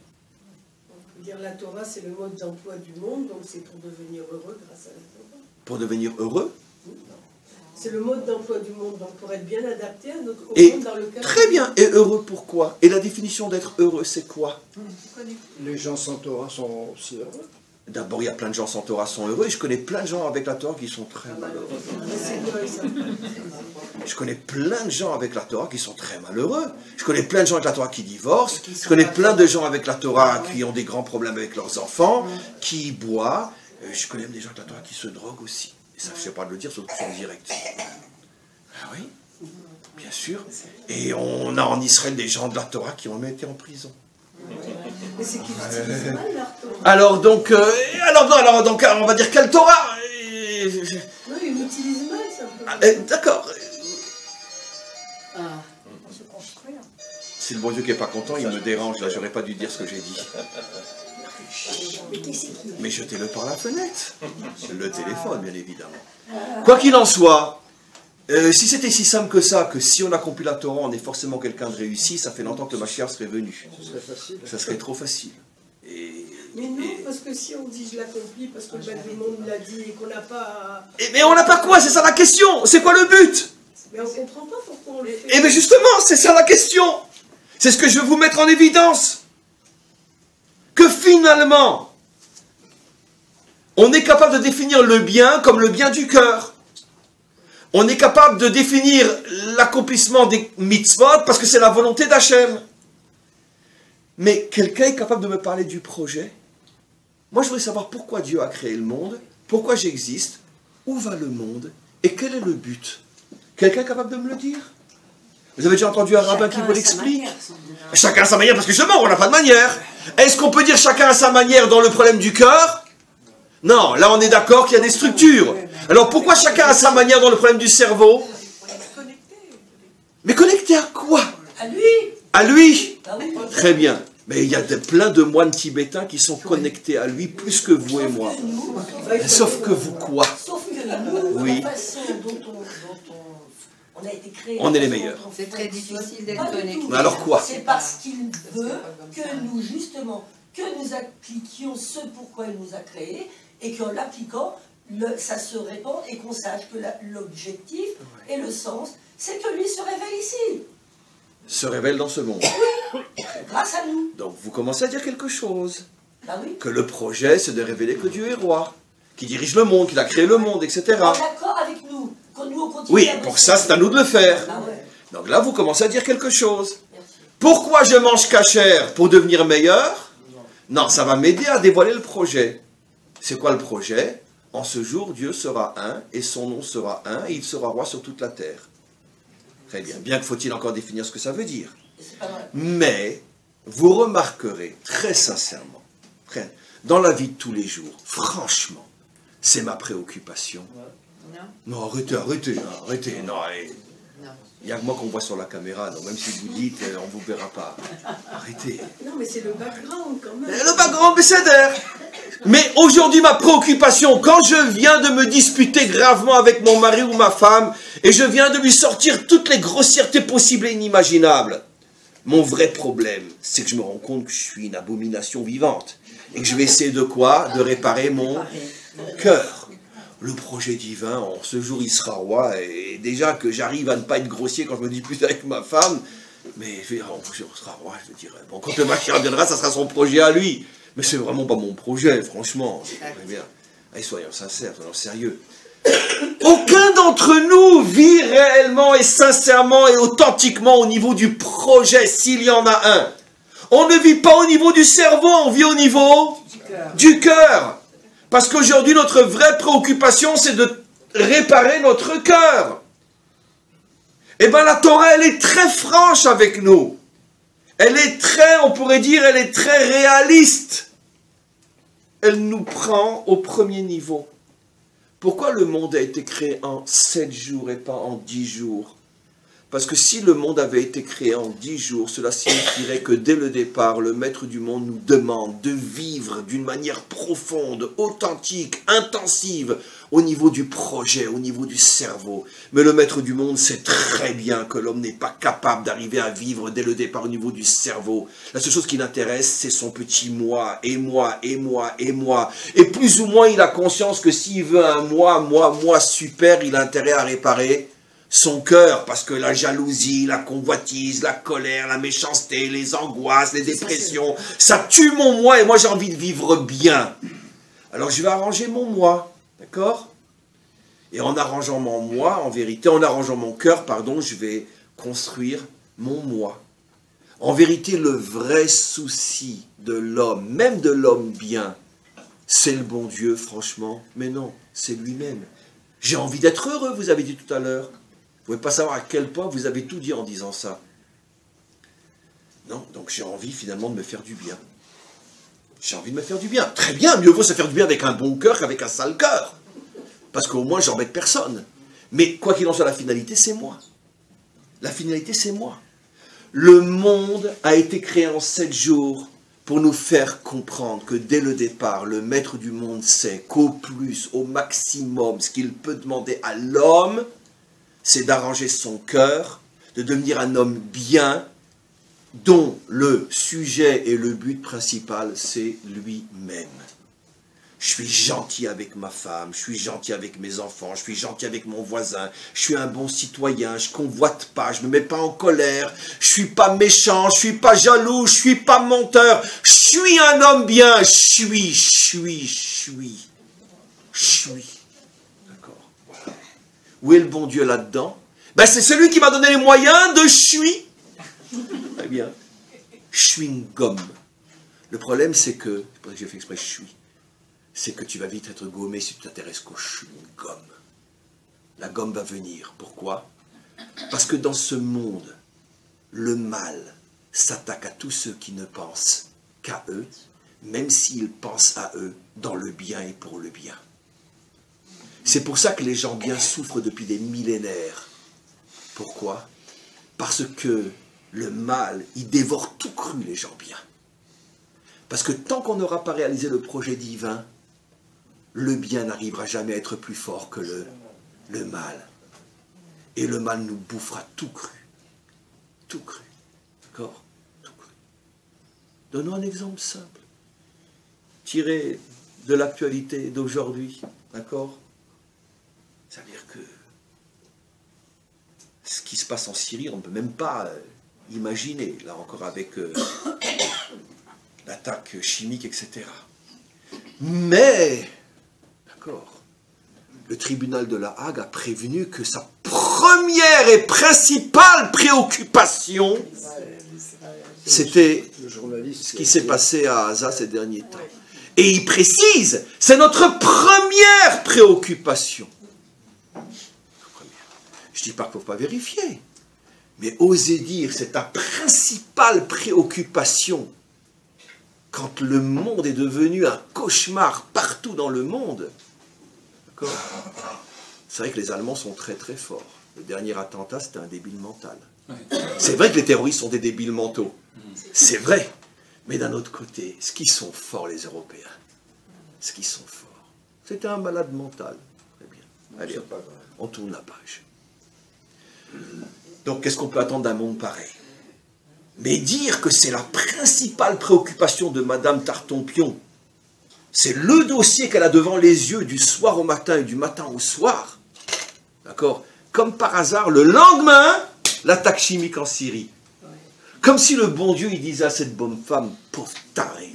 Dire la Torah, c'est le mode d'emploi du monde, donc c'est pour devenir heureux grâce à la Torah. Pour devenir heureux? C'est le mode d'emploi du monde, donc pour être bien adapté au monde dans lequel... Très bien, et heureux pourquoi? Et la définition d'être heureux, c'est quoi? Les gens sans Torah sont aussi heureux. D'abord, il y a plein de gens sans Torah qui sont heureux, et je connais plein de gens avec la Torah qui sont très malheureux. Je connais plein de gens avec la Torah qui sont très malheureux. Je connais plein de gens avec la Torah qui divorcent. Je connais plein de gens avec la Torah qui ont des grands problèmes avec leurs enfants, qui boivent. Je connais même des gens avec la Torah qui se droguent aussi. Et ça, je ne sais pas de le dire, surtout sur le direct. Ah oui, bien sûr. Et on a en Israël des gens de la Torah qui ont même été en prison. Mais c'est qu'ils utilisent mal leur Torah. Alors donc, on va dire quelle Torah? Non, ils l'utilisent mal, simplement. D'accord. Ah, on se construire. Si le bon Dieu qui n'est pas content, il me dérange. Là, j'aurais pas dû dire ce que j'ai dit. Mais qui c'est qui? Mais jetez-le par la fenêtre. Le téléphone, bien évidemment. Quoi qu'il en soit, si c'était si simple que ça, que si on accomplit la Torah, on est forcément quelqu'un de réussi, ça fait longtemps que le Mashiach serait venu. Ce serait facile. Ça serait trop facile. Mais non, parce que si on dit je l'accomplis, parce que le maître du monde l'a dit et qu'on n'a pas... Mais on n'a pas quoi? C'est ça la question. C'est quoi le but? Mais on ne comprend pas pourquoi on le fait. Eh bien justement, c'est ça la question. C'est ce que je veux vous mettre en évidence. Que finalement, on est capable de définir le bien comme le bien du cœur. On est capable de définir l'accomplissement des mitzvot parce que c'est la volonté d'Hachem. Mais quelqu'un est capable de me parler du projet? Moi, je voudrais savoir pourquoi Dieu a créé le monde, pourquoi j'existe, où va le monde et quel est le but? Quelqu'un est capable de me le dire? Vous avez déjà entendu un rabbin qui vous l'explique? Chacun à sa manière, parce que justement, on n'a pas de manière. Est-ce qu'on peut dire chacun à sa manière dans le problème du cœur? Non, là on est d'accord qu'il y a des structures. Alors pourquoi chacun à sa manière dans le problème du cerveau? Mais connecté à quoi? À lui. À lui? Ah oui. Très bien. Mais il y a plein de moines tibétains qui sont connectés à lui plus que vous et moi. Sauf que vous quoi? Sauf que nous, Oui. la façon dont on a été créé... On est les meilleurs. C'est très difficile d'être Pas du connecté. tout. Mais alors quoi? C'est parce qu'il veut que nous, justement, que nous appliquions ce pourquoi il nous a créés, et qu'en l'appliquant, ça se répand et qu'on sache que l'objectif et le sens, c'est que lui se révèle ici, Se révèle dans ce monde. grâce à nous. Donc vous commencez à dire quelque chose. Bah oui. Que le projet, c'est de révéler que Dieu est roi, qui dirige le monde, qu'il a créé le monde, etc. En accord avec nous, quand nous on continue Oui, à pour bosser. ça, c'est à nous de le faire. Ah ouais, Donc là, vous commencez à dire quelque chose. merci. Pourquoi je mange cachère? Pour devenir meilleur? Non, ça va m'aider à dévoiler le projet. C'est quoi le projet? En ce jour, Dieu sera un, et son nom sera un, et il sera roi sur toute la terre. Très bien. Bien que faut-il encore définir ce que ça veut dire. Et c'est pas vrai. Mais, vous remarquerez, très sincèrement, dans la vie de tous les jours, franchement, c'est ma préoccupation. Non, Non, arrêtez, non, non. il n'y a que moi qu'on voit sur la caméra, donc même si vous dites, on ne vous verra pas. Arrêtez. Non, mais c'est le background quand même. Le background bécédaire. Mais aujourd'hui, ma préoccupation, quand je viens de me disputer gravement avec mon mari ou ma femme, et je viens de lui sortir toutes les grossièretés possibles et inimaginables, mon vrai problème, c'est que je me rends compte que je suis une abomination vivante. Et que je vais essayer de quoi? De réparer mon cœur. Le projet divin, en ce jour il sera roi, et déjà que j'arrive à ne pas être grossier quand je me dispute avec ma femme, mais en ce jour il sera roi, je me dirais, bon, quand le Mashiach reviendra, ça sera son projet à lui. Mais c'est vraiment pas mon projet, franchement. Très bien. Allez, soyons sincères, soyons sérieux. Aucun d'entre nous vit réellement et sincèrement et authentiquement au niveau du projet, s'il y en a un. On ne vit pas au niveau du cerveau, on vit au niveau du cœur. Parce qu'aujourd'hui, notre vraie préoccupation, c'est de réparer notre cœur. Eh bien, la Torah, elle est très franche avec nous. Elle est très, on pourrait dire, elle est très réaliste. Elle nous prend au premier niveau. Pourquoi le monde a été créé en 7 jours et pas en 10 jours? Parce que si le monde avait été créé en 10 jours, cela signifierait que dès le départ, le maître du monde nous demande de vivre d'une manière profonde, authentique, intensive, au niveau du projet, au niveau du cerveau. Mais le maître du monde sait très bien que l'homme n'est pas capable d'arriver à vivre dès le départ au niveau du cerveau. La seule chose qui l'intéresse, c'est son petit moi, et moi, et moi, et moi. Et plus ou moins, il a conscience que s'il veut un moi super, il a intérêt à réparer son cœur, parce que la jalousie, la convoitise, la colère, la méchanceté, les angoisses, les dépressions, ça tue mon moi et moi j'ai envie de vivre bien. Alors je vais arranger mon moi, d'accord? Et en arrangeant mon moi, en vérité, en arrangeant mon cœur, pardon, je vais construire mon moi. En vérité, le vrai souci de l'homme, même de l'homme bien, c'est le bon Dieu, franchement, mais non, c'est lui-même. J'ai envie d'être heureux, vous avez dit tout à l'heure. Vous ne pouvez pas savoir à quel point vous avez tout dit en disant ça. Non, donc j'ai envie finalement de me faire du bien. J'ai envie de me faire du bien. Très bien, mieux vaut se faire du bien avec un bon cœur qu'avec un sale cœur. Parce qu'au moins, j'embête personne. Mais quoi qu'il en soit, la finalité, c'est moi. La finalité, c'est moi. Le monde a été créé en 7 jours pour nous faire comprendre que dès le départ, le maître du monde sait qu'au plus, au maximum, ce qu'il peut demander à l'homme, c'est d'arranger son cœur, de devenir un homme bien, dont le sujet et le but principal, c'est lui-même. Je suis gentil avec ma femme, je suis gentil avec mes enfants, je suis gentil avec mon voisin, je suis un bon citoyen, je convoite pas, je me mets pas en colère, je suis pas méchant, je suis pas jaloux, je suis pas menteur, je suis un homme bien, je suis. D'accord, voilà. Où est le bon Dieu là-dedans? Ben c'est celui qui m'a donné les moyens de suis. Très bien. Je suis une gomme. Le problème c'est que, c'est pour ça que j'ai fait exprès je suis. C'est que tu vas vite être gommé si tu t'intéresses qu'au chewing gomme. La gomme va venir. Pourquoi? Parce que dans ce monde, le mal s'attaque à tous ceux qui ne pensent qu'à eux, même s'ils pensent à eux dans le bien et pour le bien. C'est pour ça que les gens bien souffrent depuis des millénaires. Pourquoi? Parce que le mal, il dévore tout cru les gens bien. Parce que tant qu'on n'aura pas réalisé le projet divin, le bien n'arrivera jamais à être plus fort que le mal. Et le mal nous bouffera tout cru. Tout cru. D'accord? Tout cru. Donnons un exemple simple. Tiré de l'actualité d'aujourd'hui. D'accord? C'est-à-dire que ce qui se passe en Syrie, on ne peut même pas imaginer, là encore avec l'attaque chimique, etc. Mais, d'accord, le tribunal de La Hague a prévenu que sa première et principale préoccupation, c'était ce qui s'est passé à Gaza ces derniers temps. Et il précise, c'est notre première préoccupation. Je ne dis pas qu'il ne faut pas vérifier, mais oser dire c'est ta principale préoccupation quand le monde est devenu un cauchemar partout dans le monde. D'accord? C'est vrai que les Allemands sont très très forts. Le dernier attentat, c'était un débile mental. C'est vrai que les terroristes sont des débiles mentaux. C'est vrai. Mais d'un autre côté, ce qui sont forts les Européens, ce qui sont forts, c'était un malade mental. Très bien. Allez, on tourne la page. Donc, qu'est-ce qu'on peut attendre d'un monde pareil? Mais dire que c'est la principale préoccupation de Madame Tartompion, c'est le dossier qu'elle a devant les yeux du soir au matin et du matin au soir, d'accord? Comme par hasard, le lendemain, l'attaque chimique en Syrie. Comme si le bon Dieu, il disait à cette bonne femme, pauvre tarée,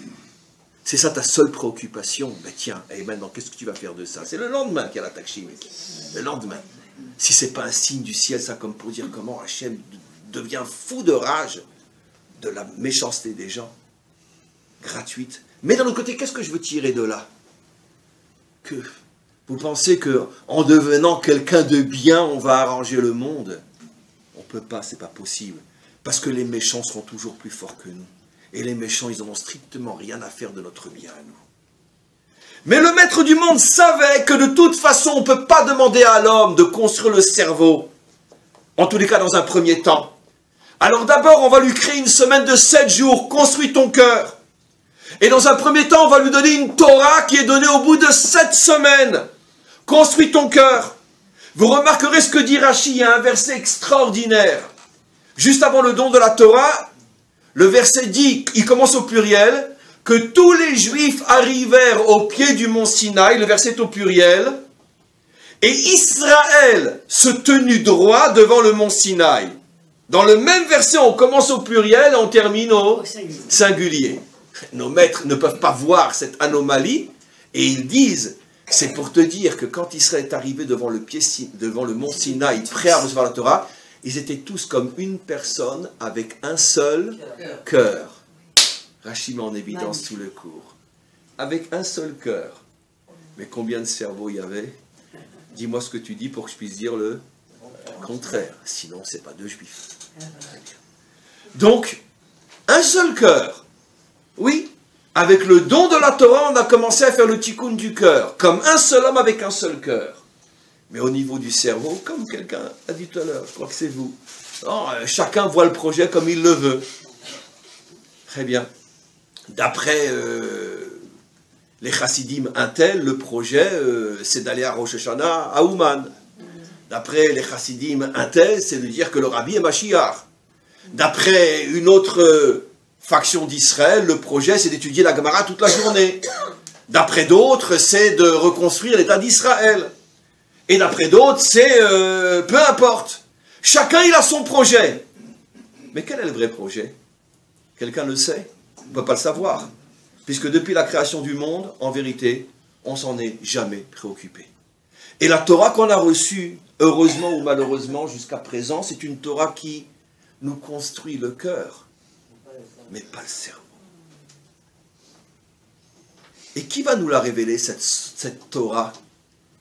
c'est ça ta seule préoccupation? Mais tiens, et maintenant, qu'est-ce que tu vas faire de ça? C'est le lendemain qu'il y a l'attaque chimique. Le lendemain. Si ce n'est pas un signe du ciel, ça, comme pour dire comment Hachem devient fou de rage de la méchanceté des gens, gratuite. Mais d'un autre côté, qu'est-ce que je veux tirer de là? Que vous pensez qu'en devenant quelqu'un de bien, on va arranger le monde? On ne peut pas, c'est pas possible. Parce que les méchants seront toujours plus forts que nous. Et les méchants, ils n'en ont strictement rien à faire de notre bien à nous. Mais le maître du monde savait que de toute façon, on ne peut pas demander à l'homme de construire le cerveau. En tous les cas, dans un premier temps. Alors d'abord, on va lui créer une semaine de 7 jours. Construis ton cœur. Et dans un premier temps, on va lui donner une Torah qui est donnée au bout de 7 semaines. Construis ton cœur. Vous remarquerez ce que dit Rashi, il y a un verset extraordinaire. Juste avant le don de la Torah, le verset dit, il commence au pluriel, que tous les Juifs arrivèrent au pied du mont Sinaï, le verset est au pluriel, et Israël se tenut droit devant le mont Sinaï. Dans le même verset, on commence au pluriel et on termine au singulier. Nos maîtres ne peuvent pas voir cette anomalie, et ils disent, c'est pour te dire que quand Israël est arrivé devant le mont Sinaï, prêt à recevoir la Torah, ils étaient tous comme une personne avec un seul cœur. Rashi met en évidence tout le cours. Avec un seul cœur. Mais combien de cerveaux il y avait? Dis-moi ce que tu dis pour que je puisse dire le contraire. Sinon, ce n'est pas deux juifs. Donc, un seul cœur. Oui, avec le don de la Torah, on a commencé à faire le tikkun du cœur. Comme un seul homme avec un seul cœur. Mais au niveau du cerveau, comme quelqu'un a dit tout à l'heure, je crois que c'est vous. Non, chacun voit le projet comme il le veut. Très bien. D'après les chassidim Intel, le projet, c'est d'aller à Rosh Hashanah, à Ouman. D'après les chassidim Intel, c'est de dire que le rabbi est Mashiach. D'après une autre faction d'Israël, le projet, c'est d'étudier la Gemara toute la journée. D'après d'autres, c'est de reconstruire l'État d'Israël. Et d'après d'autres, c'est peu importe. Chacun, il a son projet. Mais quel est le vrai projet? Quelqu'un le sait? On ne peut pas le savoir. Puisque depuis la création du monde, en vérité, on s'en est jamais préoccupé. Et la Torah qu'on a reçue, heureusement ou malheureusement, jusqu'à présent, c'est une Torah qui nous construit le cœur, mais pas le cerveau. Et qui va nous la révéler, cette Torah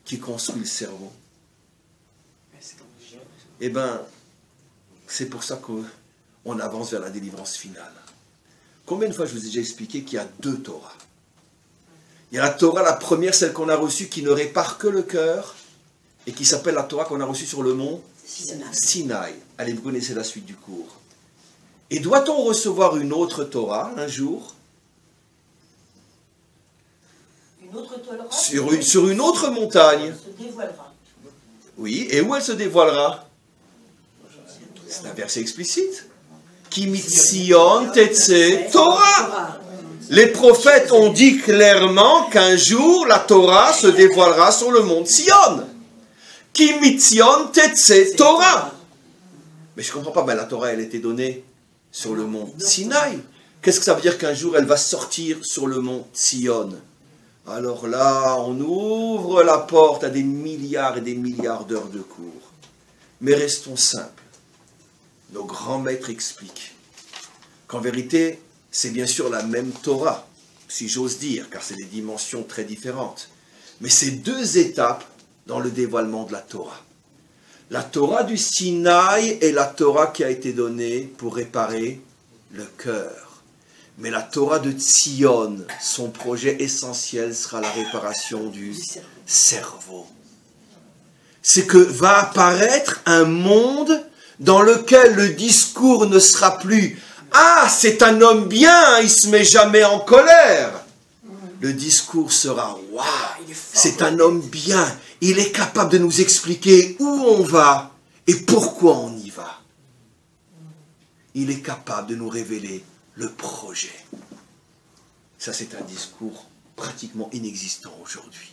qui construit le cerveau? Eh bien, c'est pour ça qu'on on avance vers la délivrance finale. Combien de fois je vous ai déjà expliqué qu'il y a 2 Torahs? Il y a la Torah, la première, celle qu'on a reçue, qui ne répare que le cœur, et qui s'appelle la Torah qu'on a reçue sur le mont Sinaï. Allez, vous connaissez la suite du cours. Et doit-on recevoir une autre Torah un jour? Une autre Torah Sur une autre montagne. se dévoilera. Oui, et où elle se dévoilera? C'est un verset explicite. Ki mitzion tetse Torah. Les prophètes ont dit clairement qu'un jour la Torah se dévoilera sur le mont Sion. Ki mitzion tetse Torah. Mais je ne comprends pas, mais la Torah elle était donnée sur le mont Sinaï. Qu'est-ce que ça veut dire qu'un jour elle va sortir sur le mont Sion? Alors là, on ouvre la porte à des milliards et des milliards d'heures de cours. Mais restons simples. Nos grands maîtres expliquent qu'en vérité, c'est bien sûr la même Torah, si j'ose dire, car c'est des dimensions très différentes. Mais c'est 2 étapes dans le dévoilement de la Torah. La Torah du Sinaï est la Torah qui a été donnée pour réparer le cœur. Mais la Torah de Tzion, son projet essentiel sera la réparation du cerveau. C'est que va apparaître un monde dans lequel le discours ne sera plus « Ah, c'est un homme bien, il ne se met jamais en colère ». Le discours sera « Waouh, c'est un homme bien, il est capable de nous expliquer où on va et pourquoi on y va. Il est capable de nous révéler le projet. » Ça, c'est un discours pratiquement inexistant aujourd'hui.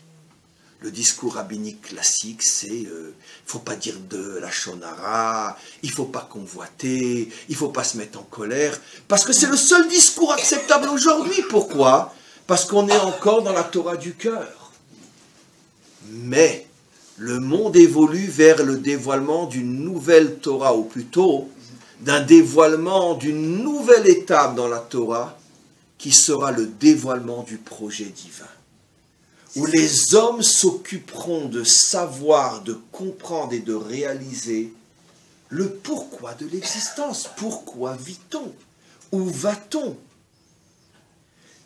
Le discours rabbinique classique, c'est il ne faut pas dire de la shonara, il ne faut pas convoiter, il ne faut pas se mettre en colère, parce que c'est le seul discours acceptable aujourd'hui. Pourquoi? Parce qu'on est encore dans la Torah du cœur. Mais le monde évolue vers le dévoilement d'une nouvelle Torah, ou plutôt d'un dévoilement d'une nouvelle étape dans la Torah, qui sera le dévoilement du projet divin. Où les hommes s'occuperont de savoir, de comprendre et de réaliser le pourquoi de l'existence. Pourquoi vit-on? Où va-t-on?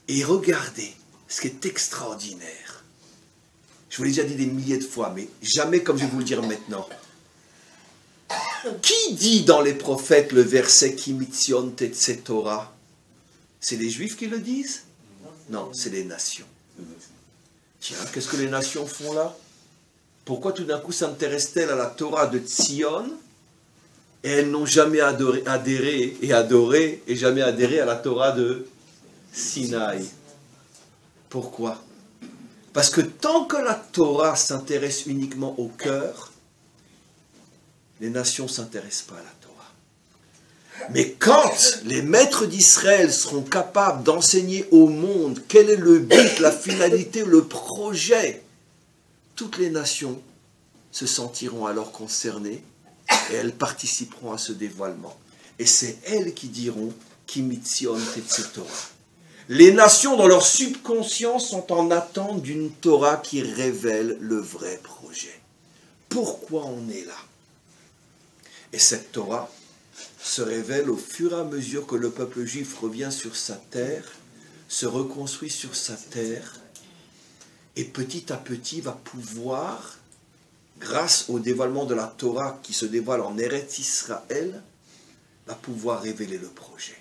Et regardez ce qui est extraordinaire. Je vous l'ai déjà dit des milliers de fois, mais jamais comme je vais vous le dire maintenant. Qui dit dans les prophètes le verset Ki mitzion tetse Torah? C'est les Juifs qui le disent? Non, c'est les nations. Tiens, qu'est-ce que les nations font là? Pourquoi tout d'un coup s'intéressent-elles à la Torah de Tzion et elles n'ont jamais adhéré et jamais adhéré à la Torah de Sinaï? Pourquoi? Parce que tant que la Torah s'intéresse uniquement au cœur, les nations ne s'intéressent pas à la Torah. Mais quand les maîtres d'Israël seront capables d'enseigner au monde quel est le but, la finalité, le projet, toutes les nations se sentiront alors concernées et elles participeront à ce dévoilement. Et c'est elles qui diront Ki mitzion tetse Torah. Les nations dans leur subconscient sont en attente d'une Torah qui révèle le vrai projet. Pourquoi on est là? Et cette Torah se révèle au fur et à mesure que le peuple juif revient sur sa terre, se reconstruit sur sa terre, et petit à petit va pouvoir, grâce au dévoilement de la Torah qui se dévoile en Eretz Israël, va pouvoir révéler le projet.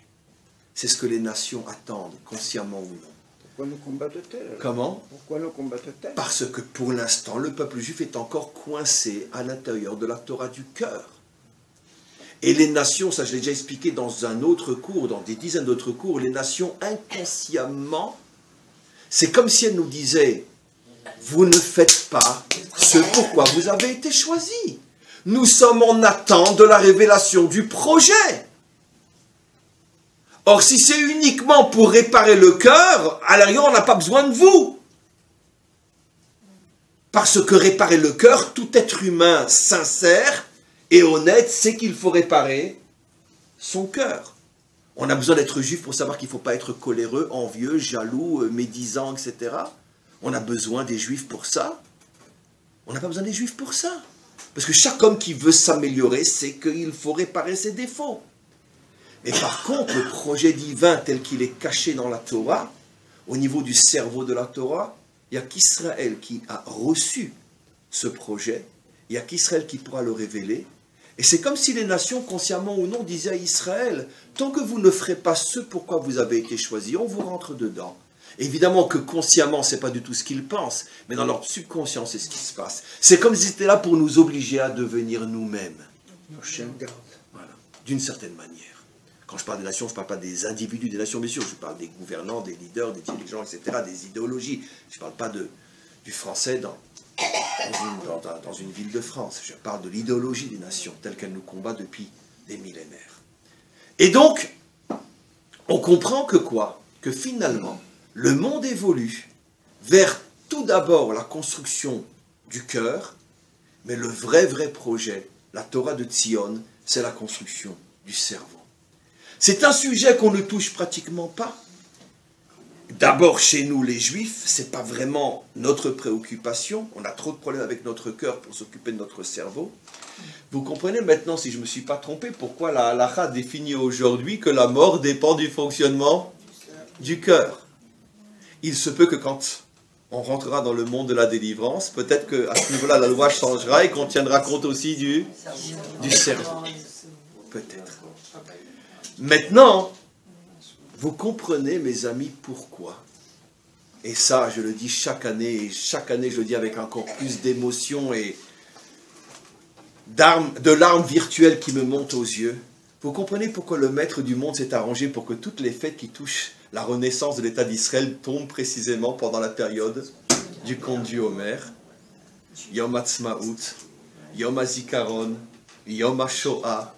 C'est ce que les nations attendent, consciemment ou non. Pourquoi nous combattent-elles? Comment? Pourquoi nous combattent-elles? Parce que pour l'instant, le peuple juif est encore coincé à l'intérieur de la Torah du cœur. Et les nations, ça je l'ai déjà expliqué dans un autre cours, dans des dizaines d'autres cours, les nations inconsciemment, c'est comme si elles nous disaient, vous ne faites pas ce pourquoi vous avez été choisis. Nous sommes en attente de la révélation du projet. Or, si c'est uniquement pour réparer le cœur, à l'arrière, on n'a pas besoin de vous. Parce que réparer le cœur, tout être humain sincère et honnête sait qu'il faut réparer son cœur. On a besoin d'être juif pour savoir qu'il ne faut pas être coléreux, envieux, jaloux, médisant, etc. On a besoin des juifs pour ça. On n'a pas besoin des juifs pour ça. Parce que chaque homme qui veut s'améliorer sait qu'il faut réparer ses défauts. Mais par contre, le projet divin tel qu'il est caché dans la Torah, au niveau du cerveau de la Torah, il n'y a qu'Israël qui a reçu ce projet, il n'y a qu'Israël qui pourra le révéler. Et c'est comme si les nations, consciemment ou non, disaient à Israël, tant que vous ne ferez pas ce pourquoi vous avez été choisi, on vous rentre dedans. Évidemment que consciemment, ce n'est pas du tout ce qu'ils pensent, mais dans leur subconscient, c'est ce qui se passe. C'est comme s'ils étaient là pour nous obliger à devenir nous-mêmes. Nos chiens de garde. Voilà, d'une certaine manière. Quand je parle des nations, je ne parle pas des individus des nations, bien sûr, je parle des gouvernants, des leaders, des dirigeants, etc., des idéologies. Je ne parle pas du français dans une ville de France. Je parle de l'idéologie des nations, telle qu'elle nous combat depuis des millénaires. Et donc, on comprend que quoi? Que finalement, le monde évolue vers tout d'abord la construction du cœur, mais le vrai projet, la Torah de Tzion, c'est la construction du cerveau. C'est un sujet qu'on ne touche pratiquement pas. D'abord, chez nous, les Juifs, ce n'est pas vraiment notre préoccupation. On a trop de problèmes avec notre cœur pour s'occuper de notre cerveau. Vous comprenez maintenant, si je ne me suis pas trompé, pourquoi la halakha définit aujourd'hui que la mort dépend du fonctionnement du cœur. Il se peut que quand on rentrera dans le monde de la délivrance, peut-être qu'à ce niveau-là, la loi changera et qu'on tiendra compte aussi du cerveau. Peut-être. Maintenant, vous comprenez, mes amis, pourquoi. Et ça, je le dis chaque année je le dis avec encore plus d'émotion et de larmes virtuelles qui me montent aux yeux. Vous comprenez pourquoi le maître du monde s'est arrangé pour que toutes les fêtes qui touchent la renaissance de l'État d'Israël tombent précisément pendant la période du conte du Homer. Yom Ha'atzmaut, Yom HaZikaron, Yom HaShoah,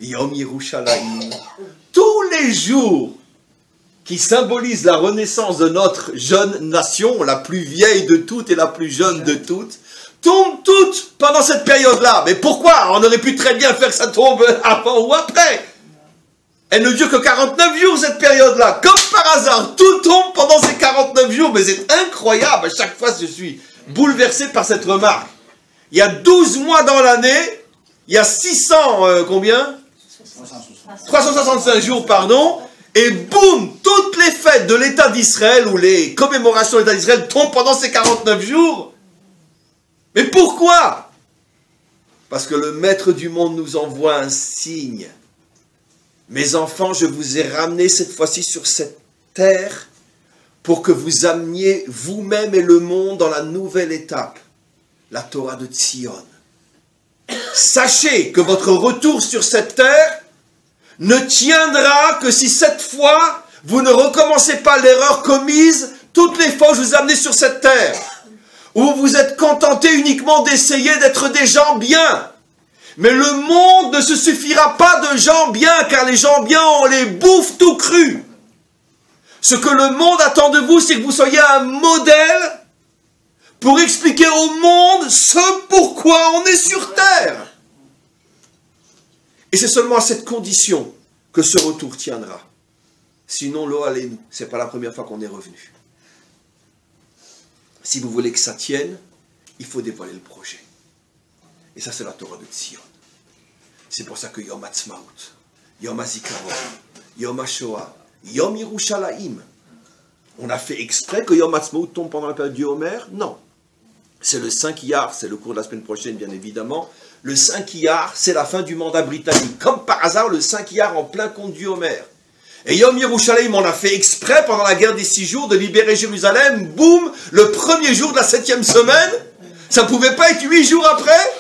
Yom Yerushalayim. Tous les jours qui symbolisent la renaissance de notre jeune nation, la plus vieille de toutes et la plus jeune de toutes, tombent toutes pendant cette période-là. Mais pourquoi? On aurait pu très bien faire que ça tombe avant ou après. Elle ne dure que 49 jours, cette période-là. Comme par hasard, tout tombe pendant ces 49 jours. Mais c'est incroyable. À chaque fois, je suis bouleversé par cette remarque. Il y a 12 mois dans l'année. Il y a 365 jours, pardon. Et boum, toutes les fêtes de l'État d'Israël ou les commémorations de l'État d'Israël tombent pendant ces 49 jours. Mais pourquoi? Parce que le maître du monde nous envoie un signe. Mes enfants, je vous ai ramenés cette fois-ci sur cette terre pour que vous ameniez vous-même et le monde dans la nouvelle étape, la Torah de Tzion. Sachez que votre retour sur cette terre ne tiendra que si cette fois, vous ne recommencez pas l'erreur commise toutes les fois où je vous ai amené sur cette terre, où vous êtes contentés uniquement d'essayer d'être des gens bien. Mais le monde ne se suffira pas de gens bien, car les gens bien, on les bouffe tout cru. Ce que le monde attend de vous, c'est que vous soyez un modèle pour expliquer au monde ce pourquoi on est sur terre. Et c'est seulement à cette condition que ce retour tiendra. Sinon, lo aleinu, ce n'est pas la première fois qu'on est revenu. Si vous voulez que ça tienne, il faut dévoiler le projet. Et ça, c'est la Torah de Tzion. C'est pour ça que Yom Ha'atzmaut, Yom HaZikaron, Yom HaShoah, Yom Yerushalayim. On a fait exprès que Yom Ha'atzmaut tombe pendant la période du Homer? Non. C'est le 5 Iyar, c'est le cours de la semaine prochaine, bien évidemment. Le 5 Iyar, c'est la fin du mandat britannique. Comme par hasard, le 5 Iyar en plein compte du Homer. Et Yom Yerushalayim, on a fait exprès pendant la guerre des 6 jours de libérer Jérusalem. Boum, le premier jour de la 7e semaine. Ça ne pouvait pas être 8 jours après?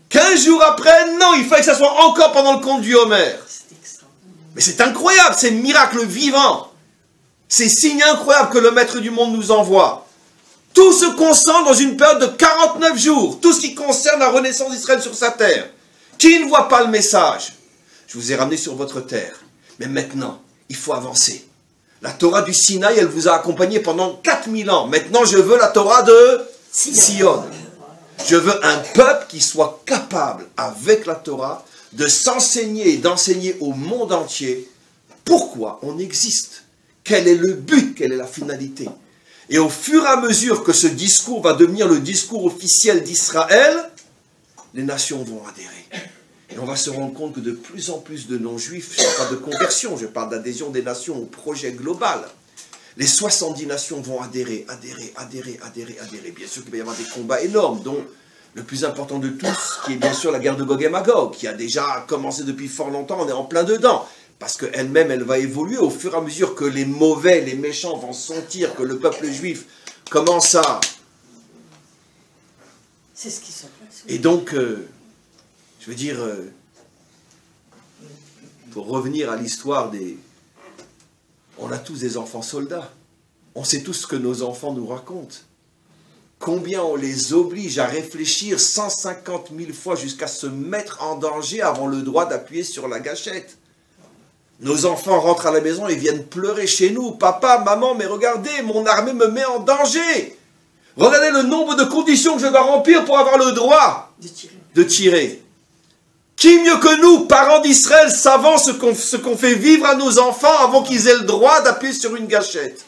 15 jours après? Non, il fallait que ça soit encore pendant le compte du Homer. Mais c'est incroyable, c'est miracle vivant. C'est signe incroyable que le maître du monde nous envoie. Tout se concentre dans une période de 49 jours. Tout ce qui concerne la renaissance d'Israël sur sa terre. Qui ne voit pas le message? Je vous ai ramené sur votre terre. Mais maintenant, il faut avancer. La Torah du Sinaï, elle vous a accompagné pendant 4000 ans. Maintenant, je veux la Torah de Tzion. Je veux un peuple qui soit capable, avec la Torah, de s'enseigner et d'enseigner au monde entier pourquoi on existe. Quel est le but, quelle est la finalité. Et au fur et à mesure que ce discours va devenir le discours officiel d'Israël, les nations vont adhérer. Et on va se rendre compte que de plus en plus de non-juifs, je ne parle pas de conversion, je parle d'adhésion des nations au projet global. Les 70 nations vont adhérer. Bien sûr qu'il va y avoir des combats énormes, dont le plus important de tous, qui est bien sûr la guerre de Gog et Magog, qui a déjà commencé depuis fort longtemps, on est en plein dedans. Parce qu'elle-même, elle va évoluer au fur et à mesure que les mauvais, les méchants vont sentir que le peuple juif commence à... C'est ce qui se passe. Et donc, je veux dire, pour revenir à l'histoire des... On a tous des enfants soldats. On sait tous ce que nos enfants nous racontent. Combien on les oblige à réfléchir 150 000 fois jusqu'à se mettre en danger avant le droit d'appuyer sur la gâchette. Nos enfants rentrent à la maison et viennent pleurer chez nous. Papa, maman, mais regardez, mon armée me met en danger. Regardez le nombre de conditions que je dois remplir pour avoir le droit de tirer. Qui mieux que nous, parents d'Israël, savant ce qu'on fait vivre à nos enfants avant qu'ils aient le droit d'appuyer sur une gâchette?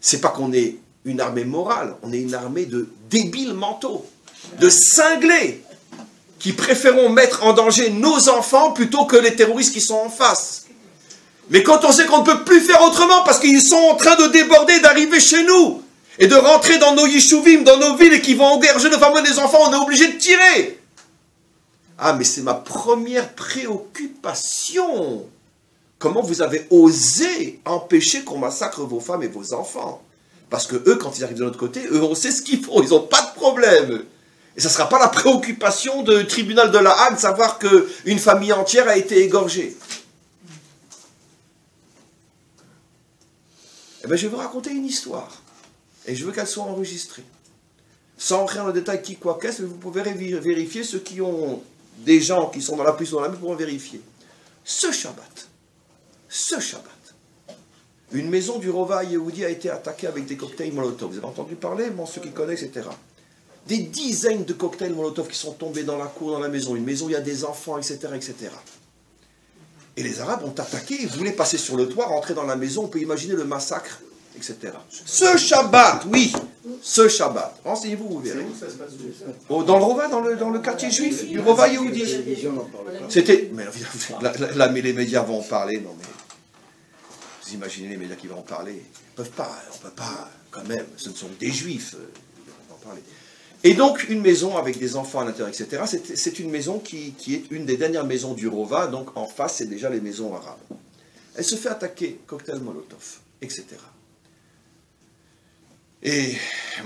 C'est pas qu'on est une armée morale, on est une armée de débiles mentaux, de cinglés, qui préférons mettre en danger nos enfants plutôt que les terroristes qui sont en face. Mais quand on sait qu'on ne peut plus faire autrement parce qu'ils sont en train de déborder, d'arriver chez nous, et de rentrer dans nos yishuvim, dans nos villes, et qui vont engager nos femmes et nos enfants, on est obligé de tirer. Ah, mais c'est ma première préoccupation. Comment vous avez osé empêcher qu'on massacre vos femmes et vos enfants? Parce que eux, quand ils arrivent de notre côté, eux, on sait ce qu'ils font, ils n'ont pas de problème. Et ça ne sera pas la préoccupation du tribunal de la Hague de savoir qu'une famille entière a été égorgée. Eh bien, je vais vous raconter une histoire. Et je veux qu'elle soit enregistrée. Sans entrer dans le détail qui, quoi, qu'est-ce, vous pouvez vérifier, ceux qui ont des gens qui sont dans la plus ou dans la main pourront vérifier. Ce Shabbat, une maison du Rova Yehudi a été attaquée avec des cocktails Molotov. Vous avez entendu parler, bon, ceux qui connaissent, etc. Des dizaines de cocktails Molotov qui sont tombés dans la cour, dans la maison. Une maison où il y a des enfants, etc., etc. Et les Arabes ont attaqué, ils voulaient passer sur le toit, rentrer dans la maison, on peut imaginer le massacre, etc. Ce Shabbat, oui, ce Shabbat. Renseignez-vous, vous verrez. Dans le Rova, dans le quartier juif, du Rova Yehudi. C'était... Mais là, les médias vont en parler, non mais... Vous imaginez les médias qui vont en parler? Ils ne peuvent pas, on ne peut pas, quand même, ce ne sont que des juifs, ils vont en parler. Et donc, une maison avec des enfants à l'intérieur, etc., c'est une maison qui est une des dernières maisons du Rova, donc en face, c'est déjà les maisons arabes. Elle se fait attaquer, cocktail Molotov, etc. Et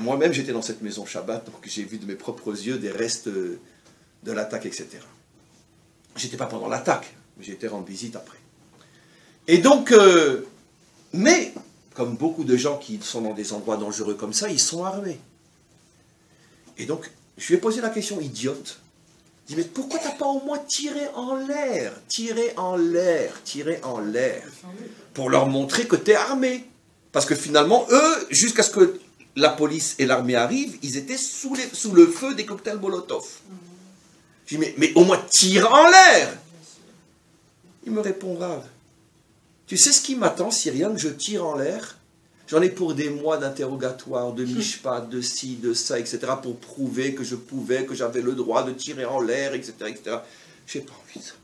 moi-même, j'étais dans cette maison Shabbat, donc j'ai vu de mes propres yeux des restes de l'attaque, etc. J'étais pas pendant l'attaque, mais j'étais rendre visite après. Et donc, mais, comme beaucoup de gens qui sont dans des endroits dangereux comme ça, ils sont armés. Et donc, je lui ai posé la question idiote. Je dis, mais pourquoi t'as pas au moins tiré en l'air? Tiré en l'air, pour leur montrer que tu es armé. Parce que finalement, eux, jusqu'à ce que la police et l'armée arrivent, ils étaient sous le feu des cocktails Molotov. Je dis, mais au moins tire en l'air. Il me répond grave. Tu sais ce qui m'attend si rien que je tire en l'air? J'en ai pour des mois d'interrogatoire, de mishpat, de ci, de ça, etc. pour prouver que je pouvais, que j'avais le droit de tirer en l'air, etc. etc. J'ai pas envie de ça.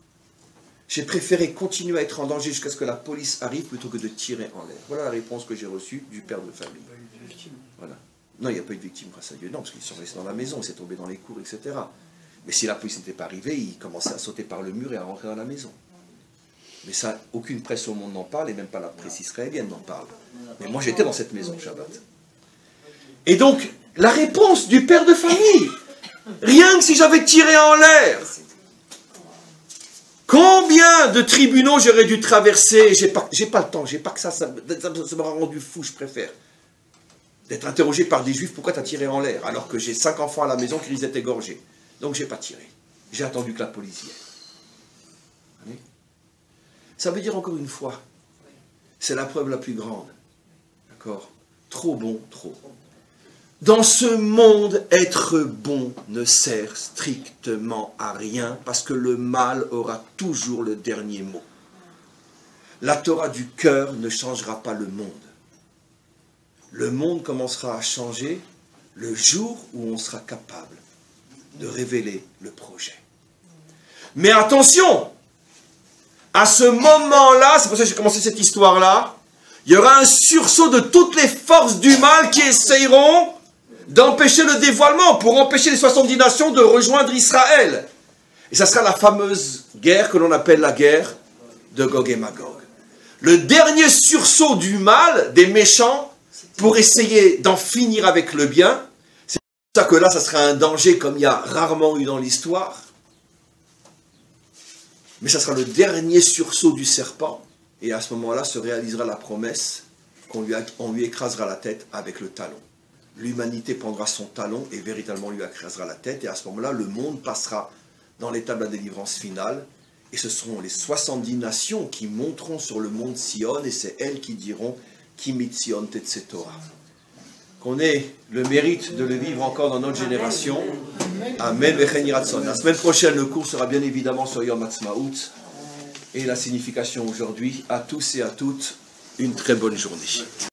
J'ai préféré continuer à être en danger jusqu'à ce que la police arrive plutôt que de tirer en l'air. Voilà la réponse que j'ai reçue du père de famille. Voilà. Non, il n'y a pas eu de victime, grâce à Dieu. Non, parce qu'ils sont restés dans la maison, ils sont tombés dans les cours, etc. Mais si la police n'était pas arrivée, ils commençaient à sauter par le mur et à rentrer dans la maison. Mais ça, aucune presse au monde n'en parle, et même pas la presse israélienne n'en parle. Mais moi, j'étais dans cette maison, Shabbat. Et donc, la réponse du père de famille, rien que si j'avais tiré en l'air, combien de tribunaux j'aurais dû traverser? J'ai pas le temps, j'ai pas que ça m'a rendu fou, je préfère. D'être interrogé par des juifs, pourquoi tu as tiré en l'air? Alors que j'ai 5 enfants à la maison qui risquent d'être égorgés. Donc, j'ai pas tiré. J'ai attendu que la police vienne. Ça veut dire encore une fois, c'est la preuve la plus grande. D'accord? Trop bon, trop. Dans ce monde, être bon ne sert strictement à rien parce que le mal aura toujours le dernier mot. La Torah du cœur ne changera pas le monde. Le monde commencera à changer le jour où on sera capable de révéler le projet. Mais attention, à ce moment-là, c'est pour ça que j'ai commencé cette histoire-là, il y aura un sursaut de toutes les forces du mal qui essayeront d'empêcher le dévoilement, pour empêcher les 70 nations de rejoindre Israël. Et ça sera la fameuse guerre que l'on appelle la guerre de Gog et Magog. Le dernier sursaut du mal, des méchants, pour essayer d'en finir avec le bien. C'est pour ça que là, ça sera un danger comme il y a rarement eu dans l'histoire. Mais ça sera le dernier sursaut du serpent. Et à ce moment-là, se réalisera la promesse qu'on lui écrasera la tête avec le talon. L'humanité prendra son talon et véritablement lui écrasera la tête. Et à ce moment-là, le monde passera dans l'étape de la délivrance finale. Et ce seront les 70 nations qui monteront sur le mont Sion. Et c'est elles qui diront « Kimit Sion Tetse Torah ». Qu'on ait le mérite de le vivre encore dans notre génération. Amen. La semaine prochaine, le cours sera bien évidemment sur Yom Ha'atzmaut. Et la signification aujourd'hui, à tous et à toutes, une très bonne journée.